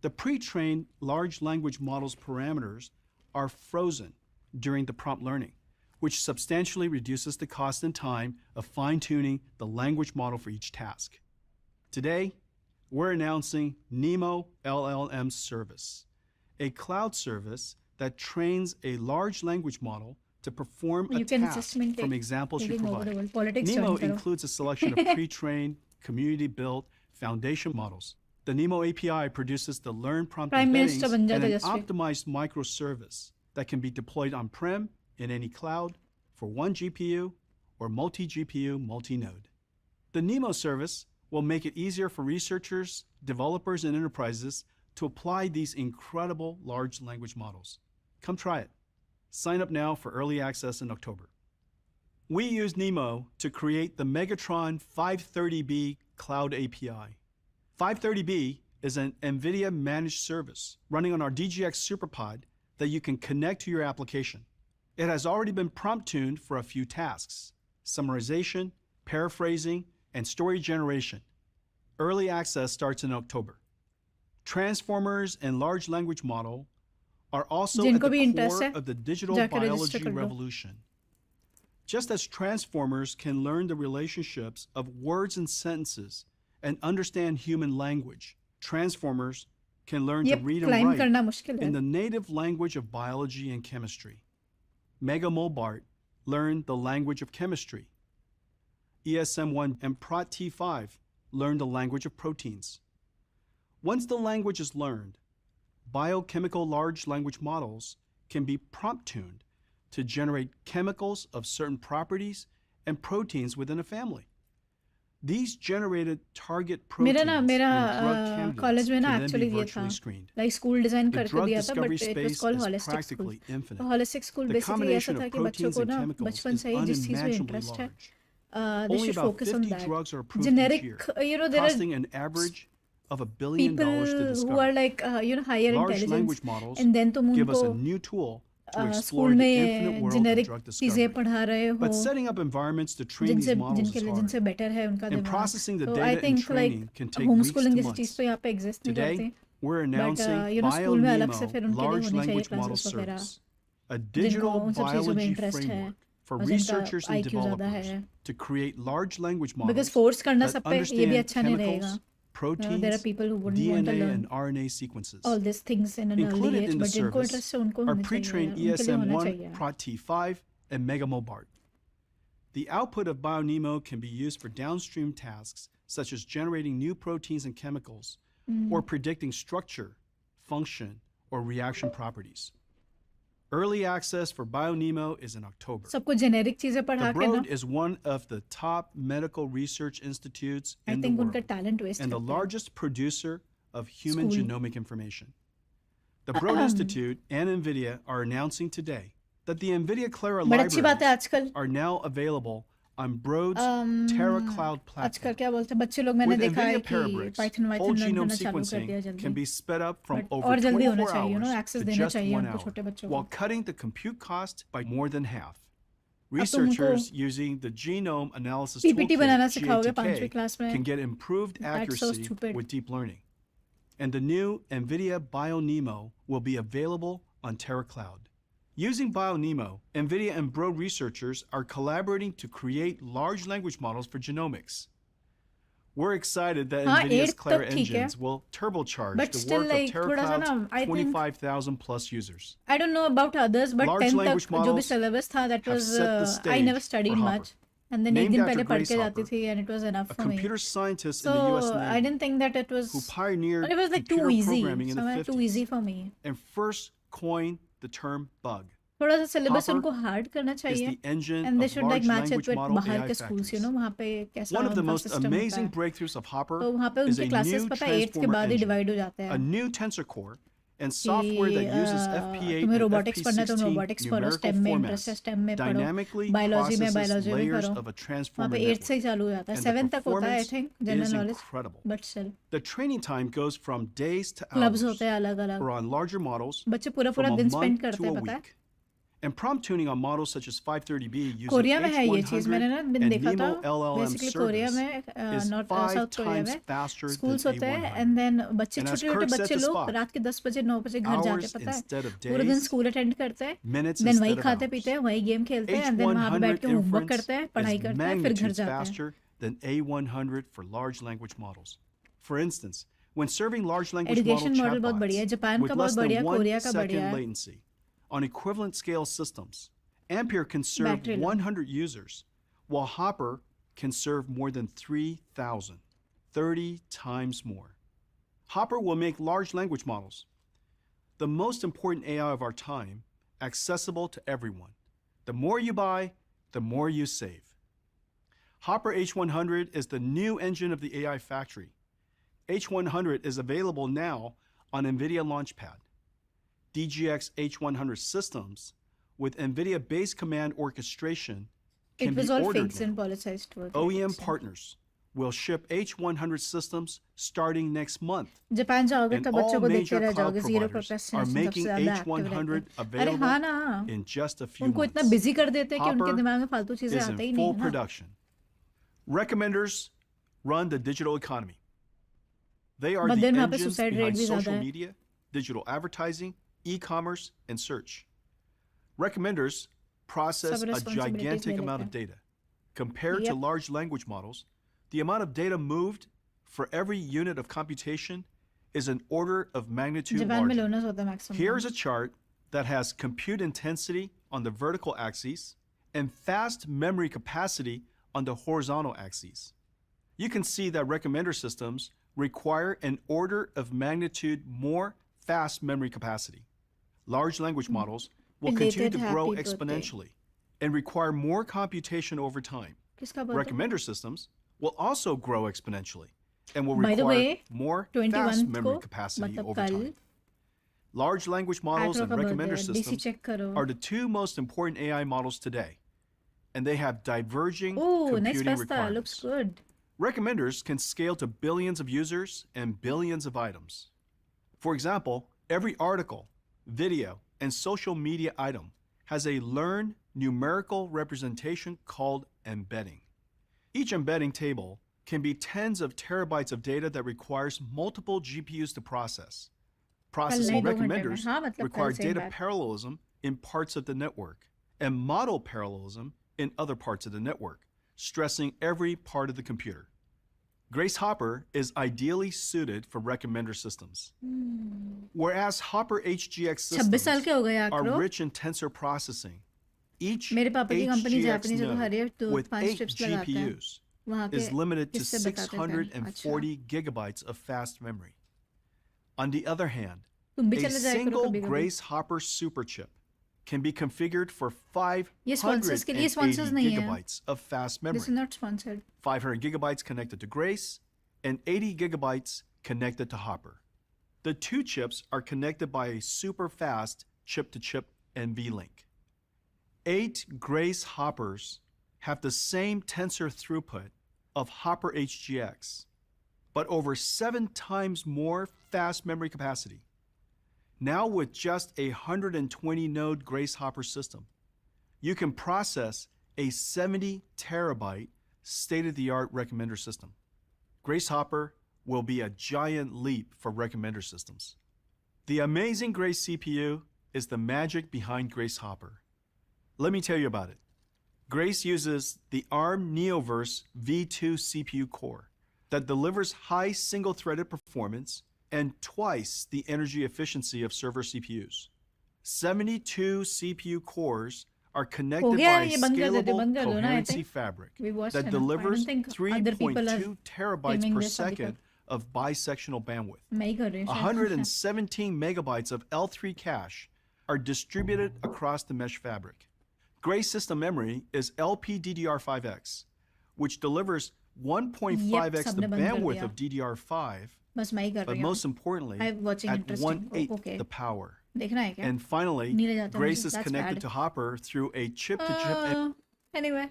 Speaker 1: The pre-trained large language models parameters are frozen during the prompt learning, which substantially reduces the cost and time of fine-tuning the language model for each task. Today, we're announcing Nemo LLM Service, a cloud service that trains a large language model to perform a
Speaker 2: You can
Speaker 1: task
Speaker 2: assist me in
Speaker 1: from examples you
Speaker 2: taking over the
Speaker 1: provide.
Speaker 2: world. Politics
Speaker 1: Nemo
Speaker 2: join करो.
Speaker 1: includes a selection of pre-trained, community-built foundation models. The Nemo API produces the learn prompt
Speaker 2: Prime
Speaker 1: embeddings
Speaker 2: Minister
Speaker 1: and
Speaker 2: बन
Speaker 1: an
Speaker 2: जाते just.
Speaker 1: optimized microservice that can be deployed on-prem in any cloud for one GPU or multi-GPU, multi-node. The Nemo service will make it easier for researchers, developers, and enterprises to apply these incredible large language models. Come try it. Sign up now for early access in October. We use Nemo to create the Megatron 530B Cloud API. 530B is an NVIDIA managed service running on our DGX SuperPod that you can connect to your application. It has already been prompt tuned for a few tasks: summarization, paraphrasing, and story generation. Early access starts in October. Transformers and large language model are also at
Speaker 2: जिनको भी
Speaker 1: the
Speaker 2: interest
Speaker 1: core
Speaker 2: है,
Speaker 1: of the digital
Speaker 2: जाके register
Speaker 1: biology
Speaker 2: कर लो.
Speaker 1: revolution. Just as transformers can learn the relationships of words and sentences and understand human language, transformers can learn
Speaker 2: ये
Speaker 1: to read and
Speaker 2: climb
Speaker 1: write
Speaker 2: करना मुश्किल
Speaker 1: in
Speaker 2: है.
Speaker 1: the native language of biology and chemistry. MegaMolBART learned the language of chemistry. ESM1 and PROT-T5 learned the language of proteins. Once the language is learned, biochemical large language models can be prompt tuned to generate chemicals of certain properties and proteins within a family. These generated target proteins
Speaker 2: मेरा ना मेरा
Speaker 1: and drug
Speaker 2: college
Speaker 1: candidates
Speaker 2: में ना
Speaker 1: can then
Speaker 2: actually
Speaker 1: be
Speaker 2: ये था
Speaker 1: virtually screened.
Speaker 2: Like school design
Speaker 1: The
Speaker 2: करके
Speaker 1: drug
Speaker 2: दिया था but
Speaker 1: discovery
Speaker 2: it was
Speaker 1: space
Speaker 2: called
Speaker 1: is
Speaker 2: holistic school.
Speaker 1: practically infinite.
Speaker 2: तो होलिस्टिक स्कूल
Speaker 1: The
Speaker 2: बेसिकली ऐसा
Speaker 1: combination
Speaker 2: था
Speaker 1: of
Speaker 2: कि बच्चों
Speaker 1: proteins
Speaker 2: को
Speaker 1: and
Speaker 2: ना
Speaker 1: chemicals
Speaker 2: बचपन
Speaker 1: is
Speaker 2: से ही जिस चीज में
Speaker 1: unimaginably
Speaker 2: इंटरेस्ट है
Speaker 1: large.
Speaker 2: they
Speaker 1: Only
Speaker 2: should
Speaker 1: about
Speaker 2: focus on
Speaker 1: 50
Speaker 2: that.
Speaker 1: drugs are approved
Speaker 2: Generic,
Speaker 1: each year,
Speaker 2: you know, there are
Speaker 1: costing an average of $1 billion
Speaker 2: people
Speaker 1: to
Speaker 2: who
Speaker 1: discover.
Speaker 2: are like higher
Speaker 1: Large
Speaker 2: intelligence
Speaker 1: language models
Speaker 2: and then तुम
Speaker 1: give us a
Speaker 2: उनको
Speaker 1: new tool to explore
Speaker 2: school
Speaker 1: the infinite
Speaker 2: में
Speaker 1: world of
Speaker 2: generic
Speaker 1: drug
Speaker 2: चीजें
Speaker 1: discovery.
Speaker 2: पढ़ा रहे हो
Speaker 1: But setting up environments to train
Speaker 2: जिनसे
Speaker 1: these models
Speaker 2: जिनके
Speaker 1: is
Speaker 2: लिए
Speaker 1: hard.
Speaker 2: जिनसे बेटर है उनका
Speaker 1: And
Speaker 2: दिमाग.
Speaker 1: processing the
Speaker 2: So
Speaker 1: data
Speaker 2: I
Speaker 1: and
Speaker 2: think like
Speaker 1: training can take weeks
Speaker 2: homeschooling
Speaker 1: to
Speaker 2: जैसी चीज
Speaker 1: months.
Speaker 2: तो यहाँ पे एग्जिस्ट नहीं
Speaker 1: Today,
Speaker 2: करती.
Speaker 1: we're announcing
Speaker 2: you know, school में अलग से फिर
Speaker 1: BioNemo
Speaker 2: उनके लिए
Speaker 1: Large
Speaker 2: होनी चाहिए
Speaker 1: Language Model
Speaker 2: क्लासेस वगैरह
Speaker 1: Service, a
Speaker 2: जिनको
Speaker 1: digital
Speaker 2: उन सब चीजों में
Speaker 1: biology
Speaker 2: इंटरेस्ट है
Speaker 1: framework for
Speaker 2: और जिनका
Speaker 1: researchers and
Speaker 2: IQ ज्यादा
Speaker 1: developers
Speaker 2: है.
Speaker 1: to create large language
Speaker 2: Because
Speaker 1: models
Speaker 2: force करना
Speaker 1: that
Speaker 2: सब पे ये भी
Speaker 1: understand
Speaker 2: अच्छा नहीं रहेगा.
Speaker 1: chemicals, proteins,
Speaker 2: there are people who wouldn't want to
Speaker 1: DNA,
Speaker 2: learn
Speaker 1: and RNA sequences.
Speaker 2: all these things in an early
Speaker 1: Included
Speaker 2: age
Speaker 1: in the
Speaker 2: but जिनको
Speaker 1: service
Speaker 2: interest है उनको
Speaker 1: are
Speaker 2: होना चाहिए
Speaker 1: pre-trained
Speaker 2: उनके लिए होना
Speaker 1: ESM1,
Speaker 2: चाहिए.
Speaker 1: PROT-T5, and MegaMolBART. The output of BioNemo can be used for downstream tasks such as generating new proteins and chemicals or predicting structure, function, or reaction properties. Early access for BioNemo is in October.
Speaker 2: सबको generic चीजें
Speaker 1: The
Speaker 2: पढ़ा के ना
Speaker 1: Broad is one of the top medical research institutes
Speaker 2: I
Speaker 1: in the
Speaker 2: think उनका
Speaker 1: world
Speaker 2: talent waste
Speaker 1: and the
Speaker 2: करते हैं.
Speaker 1: largest producer of human
Speaker 2: School.
Speaker 1: genomic information. The Broad Institute and NVIDIA are announcing today that the NVIDIA Clara
Speaker 2: but अच्छी बात है
Speaker 1: libraries
Speaker 2: आजकल
Speaker 1: are now available on Broad's Terra Cloud
Speaker 2: आजकल
Speaker 1: platform.
Speaker 2: क्या बोलते हैं बच्चे लोग मैंने
Speaker 1: With
Speaker 2: देखा है
Speaker 1: NVIDIA
Speaker 2: कि
Speaker 1: Parabricks,
Speaker 2: पाइथन
Speaker 1: whole
Speaker 2: वाइथन लर्न
Speaker 1: genome
Speaker 2: करना चालू कर दिया
Speaker 1: sequencing can
Speaker 2: जल्दी.
Speaker 1: be sped up from
Speaker 2: But
Speaker 1: over
Speaker 2: और जल्दी होना
Speaker 1: 24
Speaker 2: चाहिए, you know,
Speaker 1: hours
Speaker 2: access
Speaker 1: to
Speaker 2: देना
Speaker 1: just
Speaker 2: चाहिए
Speaker 1: 1
Speaker 2: उनको छोटे
Speaker 1: hour,
Speaker 2: बच्चों
Speaker 1: while
Speaker 2: को.
Speaker 1: cutting the compute cost by more than half.
Speaker 2: तुम
Speaker 1: Researchers
Speaker 2: उनको
Speaker 1: using the Genome Analysis
Speaker 2: PPT बनाना सिखाओगे
Speaker 1: Toolkit,
Speaker 2: 5वीं क्लास में.
Speaker 1: can get improved
Speaker 2: That's so
Speaker 1: accuracy
Speaker 2: stupid.
Speaker 1: with deep learning. And the new NVIDIA BioNemo will be available on Terra Cloud. Using BioNemo, NVIDIA and Broad researchers are collaborating to create large language models for genomics. We're excited that
Speaker 2: हाँ,
Speaker 1: NVIDIa's
Speaker 2: 8
Speaker 1: Clara
Speaker 2: तक ठीक है.
Speaker 1: engines will turbocharge
Speaker 2: But
Speaker 1: the
Speaker 2: still,
Speaker 1: work
Speaker 2: like,
Speaker 1: of Terra
Speaker 2: थोड़ा सा ना,
Speaker 1: Cloud's
Speaker 2: I think-
Speaker 1: 25,000 plus users.
Speaker 2: I don't know about others but
Speaker 1: Large
Speaker 2: 10
Speaker 1: language
Speaker 2: तक जो भी
Speaker 1: models
Speaker 2: syllabus था that
Speaker 1: have
Speaker 2: was
Speaker 1: set the
Speaker 2: I
Speaker 1: stage
Speaker 2: never studied
Speaker 1: for Hopper.
Speaker 2: much and then एक
Speaker 1: Named
Speaker 2: दिन
Speaker 1: after
Speaker 2: पहले पढ़
Speaker 1: Grace
Speaker 2: के जाती
Speaker 1: Hopper,
Speaker 2: थी and it was enough
Speaker 1: a
Speaker 2: for me.
Speaker 1: computer scientist
Speaker 2: So
Speaker 1: in the U.S.
Speaker 2: I
Speaker 1: Navy
Speaker 2: didn't think that it was
Speaker 1: who pioneered
Speaker 2: it was like too
Speaker 1: computer
Speaker 2: easy.
Speaker 1: programming in the
Speaker 2: Somewhere
Speaker 1: 50s
Speaker 2: too easy for me.
Speaker 1: and first coined the term bug.
Speaker 2: थोड़ा सा syllabus
Speaker 1: Hopper
Speaker 2: उनको hard करना
Speaker 1: is
Speaker 2: चाहिए
Speaker 1: the engine
Speaker 2: and they
Speaker 1: of
Speaker 2: should like
Speaker 1: large
Speaker 2: match it
Speaker 1: language
Speaker 2: with
Speaker 1: model
Speaker 2: बाहर
Speaker 1: AI
Speaker 2: के schools, you
Speaker 1: factories.
Speaker 2: know, वहाँ पे कैसा
Speaker 1: One of the
Speaker 2: उनका
Speaker 1: most
Speaker 2: system
Speaker 1: amazing
Speaker 2: होता है.
Speaker 1: breakthroughs of Hopper
Speaker 2: तो वहाँ पे
Speaker 1: is
Speaker 2: उनकी
Speaker 1: a
Speaker 2: classes
Speaker 1: new
Speaker 2: पता है 8th के
Speaker 1: transformer
Speaker 2: बाद ही
Speaker 1: engine.
Speaker 2: divide हो जाते
Speaker 1: A
Speaker 2: हैं.
Speaker 1: new tensor core and software that uses
Speaker 2: कि
Speaker 1: FP8
Speaker 2: तुम्हें
Speaker 1: and
Speaker 2: रोबोटिक्स पढ़ना है तो
Speaker 1: FP16
Speaker 2: रोबोटिक्स पढ़ो,
Speaker 1: numerical
Speaker 2: स्टेम में इंटरेस्ट है
Speaker 1: formats
Speaker 2: स्टेम में पढ़ो,
Speaker 1: dynamically
Speaker 2: बायोलॉजी में
Speaker 1: processes
Speaker 2: बायोलॉजी में
Speaker 1: layers
Speaker 2: करो.
Speaker 1: of a
Speaker 2: वहाँ
Speaker 1: transformer
Speaker 2: पे 8 से ही
Speaker 1: network.
Speaker 2: चालू हो जाता है,
Speaker 1: And the
Speaker 2: 7 तक होता है आई
Speaker 1: performance
Speaker 2: think
Speaker 1: is
Speaker 2: general knowledge,
Speaker 1: incredible.
Speaker 2: But still
Speaker 1: The training time goes from days to
Speaker 2: clubs
Speaker 1: hours,
Speaker 2: होते हैं अलग अलग,
Speaker 1: or on larger models,
Speaker 2: बच्चे पूरा
Speaker 1: from a
Speaker 2: दिन स्पेंड
Speaker 1: month
Speaker 2: करते
Speaker 1: to
Speaker 2: हैं
Speaker 1: a
Speaker 2: पता है.
Speaker 1: week. And prompt tuning on models such as 530B using
Speaker 2: Korea में है ये चीज़, मैंने ना
Speaker 1: H100 and
Speaker 2: देखा था.
Speaker 1: Nemo LLM
Speaker 2: basically Korea
Speaker 1: service
Speaker 2: में
Speaker 1: is
Speaker 2: north
Speaker 1: 5
Speaker 2: south Korea
Speaker 1: times
Speaker 2: में
Speaker 1: faster than
Speaker 2: स्कूल्स होते हैं,
Speaker 1: A100.
Speaker 2: एंड देन बच्चे
Speaker 1: And as
Speaker 2: छोटे छोटे
Speaker 1: Kirk set
Speaker 2: बच्चे
Speaker 1: the
Speaker 2: लोग
Speaker 1: spot,
Speaker 2: रात के 10 बजे 9 बजे घर जाके
Speaker 1: hours
Speaker 2: पता है
Speaker 1: instead of
Speaker 2: पूरे दिन
Speaker 1: days,
Speaker 2: स्कूल अटेंड करते हैं,
Speaker 1: minutes
Speaker 2: देन वही
Speaker 1: instead of
Speaker 2: खाते
Speaker 1: hours.
Speaker 2: पीते हैं, वही गेम खेलते हैं, एंड देन वहाँ पे बैठ के
Speaker 1: H100
Speaker 2: होमवर्क
Speaker 1: inference
Speaker 2: करते हैं, पढ़ाई
Speaker 1: is
Speaker 2: करते हैं, फिर घर
Speaker 1: magnitudes
Speaker 2: जाते हैं.
Speaker 1: faster than A100 for large language models. For instance, when serving large language
Speaker 2: education
Speaker 1: model
Speaker 2: model बहुत बढ़िया है,
Speaker 1: chatbots
Speaker 2: जापान
Speaker 1: with
Speaker 2: का बहुत
Speaker 1: less than
Speaker 2: बढ़िया,
Speaker 1: 1
Speaker 2: कोरिया का बढ़िया
Speaker 1: second
Speaker 2: है.
Speaker 1: latency on equivalent scale systems, Ampere can serve
Speaker 2: Battery low.
Speaker 1: 100 users, while Hopper can serve more than 3,000, 30 times more. Hopper will make large language models, the most important AI of our time, accessible to everyone. The more you buy, the more you save. Hopper H100 is the new engine of the AI factory. H100 is available now on NVIDIA Launchpad. DGX H100 systems with NVIDIA base command orchestration can
Speaker 2: It was
Speaker 1: be
Speaker 2: all
Speaker 1: ordered
Speaker 2: fixed and
Speaker 1: now.
Speaker 2: policized to
Speaker 1: OEM partners will ship H100 systems starting next month.
Speaker 2: Japan जाओगे
Speaker 1: And
Speaker 2: तो
Speaker 1: all
Speaker 2: बच्चों को देखते
Speaker 1: major
Speaker 2: रह
Speaker 1: cloud
Speaker 2: जाओगे, zero
Speaker 1: providers
Speaker 2: procession
Speaker 1: are
Speaker 2: सबसे
Speaker 1: making
Speaker 2: ज़्यादा active रहते
Speaker 1: H100
Speaker 2: हैं. अरे
Speaker 1: available
Speaker 2: हाँ ना,
Speaker 1: in just a few
Speaker 2: उनको इतना
Speaker 1: months.
Speaker 2: बिजी कर देते हैं कि उनके
Speaker 1: Hopper
Speaker 2: दिमाग में फालतू चीजें
Speaker 1: is
Speaker 2: आते ही
Speaker 1: in
Speaker 2: नहीं
Speaker 1: full
Speaker 2: है ना.
Speaker 1: production. Recommenders run the digital economy. They are
Speaker 2: But
Speaker 1: the
Speaker 2: then वहाँ पे
Speaker 1: engines
Speaker 2: suicide rate
Speaker 1: behind
Speaker 2: भी ज़्यादा
Speaker 1: social
Speaker 2: है.
Speaker 1: media, digital advertising, e-commerce, and search. Recommenders process
Speaker 2: सब
Speaker 1: a
Speaker 2: responsibilities
Speaker 1: gigantic
Speaker 2: ले
Speaker 1: amount
Speaker 2: लेते
Speaker 1: of data. Compared to
Speaker 2: Yep.
Speaker 1: large language models, the amount of data moved for every unit of computation is an order of magnitude
Speaker 2: Japan में
Speaker 1: larger.
Speaker 2: लोनस होता है maximum.
Speaker 1: Here's a chart that has compute intensity on the vertical axis and fast memory capacity on the horizontal axis. You can see that recommender systems require an order of magnitude more fast memory capacity. Large language models will continue
Speaker 2: Belated
Speaker 1: to grow
Speaker 2: happy birthday.
Speaker 1: exponentially and require more computation over time.
Speaker 2: किसका birthday?
Speaker 1: Recommender systems will also grow exponentially and will
Speaker 2: By the
Speaker 1: require
Speaker 2: way,
Speaker 1: more
Speaker 2: 21
Speaker 1: fast memory
Speaker 2: को,
Speaker 1: capacity
Speaker 2: मतलब
Speaker 1: over
Speaker 2: कल,
Speaker 1: time. Large language models
Speaker 2: Acro
Speaker 1: and
Speaker 2: का
Speaker 1: recommender
Speaker 2: birthday है, DC
Speaker 1: systems
Speaker 2: check करो.
Speaker 1: are the two most important AI models today, and they have diverging
Speaker 2: Oh, next
Speaker 1: computing
Speaker 2: pasta looks
Speaker 1: requirements.
Speaker 2: good.
Speaker 1: Recommenders can scale to billions of users and billions of items. For example, every article, video, and social media item has a learned numerical representation called embedding. Each embedding table can be tens of terabytes of data that requires multiple GPUs to process. Processing
Speaker 2: नहीं, 2 घंटे में.
Speaker 1: recommenders
Speaker 2: हाँ, मतलब
Speaker 1: require
Speaker 2: कल same
Speaker 1: data
Speaker 2: बात.
Speaker 1: parallelism in parts of the network and model parallelism in other parts of the network, stressing every part of the computer. Grace Hopper is ideally suited for recommender systems. Whereas Hopper HGX
Speaker 2: 26 साल
Speaker 1: systems
Speaker 2: के हो गए
Speaker 1: are
Speaker 2: आक्रो.
Speaker 1: rich in tensor processing, each
Speaker 2: मेरे पापा की company
Speaker 1: HGX
Speaker 2: Japanese है तो हर एक
Speaker 1: node
Speaker 2: तो
Speaker 1: with
Speaker 2: 5
Speaker 1: 8
Speaker 2: चिप्स लगाते हैं.
Speaker 1: GPUs
Speaker 2: वहाँ के
Speaker 1: is limited to
Speaker 2: किससे बताते थे?
Speaker 1: 640 gigabytes of fast memory. On the other hand,
Speaker 2: तुम भी
Speaker 1: a
Speaker 2: चले जाया करो
Speaker 1: single
Speaker 2: कभी-कभी.
Speaker 1: Grace Hopper superchip can be configured for
Speaker 2: ये sponsors के लिए
Speaker 1: 580
Speaker 2: sponsors नहीं है.
Speaker 1: gigabytes of fast
Speaker 2: This is
Speaker 1: memory,
Speaker 2: not sponsored.
Speaker 1: 500 gigabytes connected to Grace, and 80 gigabytes connected to Hopper. The two chips are connected by a super fast chip-to-chip NVLink. 8 Grace Hoppers have the same tensor throughput of Hopper HGX, but over 7 times more fast memory capacity. Now with just a 120 node Grace Hopper system, you can process a 70 terabyte state-of-the-art recommender system. Grace Hopper will be a giant leap for recommender systems. The amazing Grace CPU is the magic behind Grace Hopper. Let me tell you about it. Grace uses the ARM Neoverse V2 CPU core that delivers high single-threaded performance and twice the energy efficiency of server CPUs. 72 CPU cores are connected
Speaker 2: गया,
Speaker 1: by a
Speaker 2: ये बंद कर देते,
Speaker 1: scalable
Speaker 2: बंद कर दो ना, I
Speaker 1: coherency
Speaker 2: think.
Speaker 1: fabric
Speaker 2: We watched
Speaker 1: that
Speaker 2: enough. I don't
Speaker 1: delivers
Speaker 2: think other people are
Speaker 1: 3.2 terabytes
Speaker 2: filming
Speaker 1: per
Speaker 2: this अभी
Speaker 1: second of bisectional bandwidth.
Speaker 2: मैं ही कर रही हूँ शायद.
Speaker 1: 117 megabytes of L3 cache are distributed across the mesh fabric. Grace system memory is LPDDR5X, which delivers 1.5x the
Speaker 2: सबने बंद कर
Speaker 1: bandwidth
Speaker 2: दिया।
Speaker 1: of DDR5,
Speaker 2: बस मैं ही कर
Speaker 1: but
Speaker 2: रही हूँ।
Speaker 1: most importantly,
Speaker 2: I'm watching
Speaker 1: at
Speaker 2: interesting.
Speaker 1: 1/8
Speaker 2: Okay.
Speaker 1: the power.
Speaker 2: देखना है क्या?
Speaker 1: And finally,
Speaker 2: नहीं ले जाते
Speaker 1: Grace
Speaker 2: मुझे,
Speaker 1: is
Speaker 2: that's
Speaker 1: connected
Speaker 2: bad.
Speaker 1: to Hopper through a chip-to-chip.
Speaker 2: Anyway,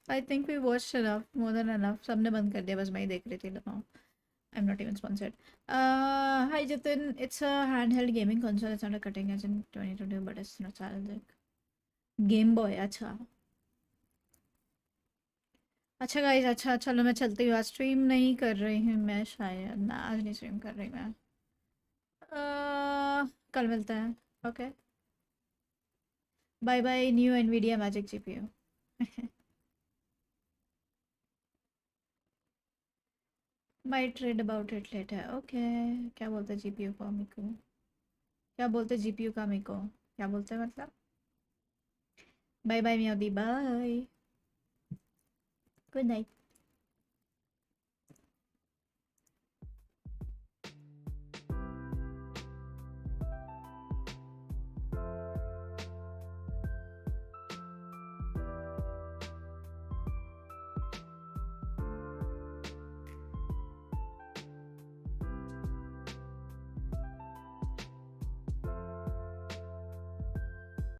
Speaker 2: I think we watched enough, more than enough. सबने बंद कर दिया, बस मैं ही देख रही थी now. I'm not even sponsored. Hi Jitin, it's a handheld gaming console. It's not a cutting edge in 2022, but it's nostalgic. Game Boy, अच्छा गाइस, अच्छा चलो मैं चलती हूँ। आज स्ट्रीम नहीं कर रही हूँ मैं, शायद ना, आज नहीं स्ट्रीम कर रही मैं। कल मिलते हैं। Okay, bye bye new NVIDIA magic GPU। Might read about it later. Okay, क्या बोलते GPU का मिको? क्या बोलते GPU का मिको? क्या बोलते मतलब? बाय बाय म्यादी, बाय, गुड नाइट।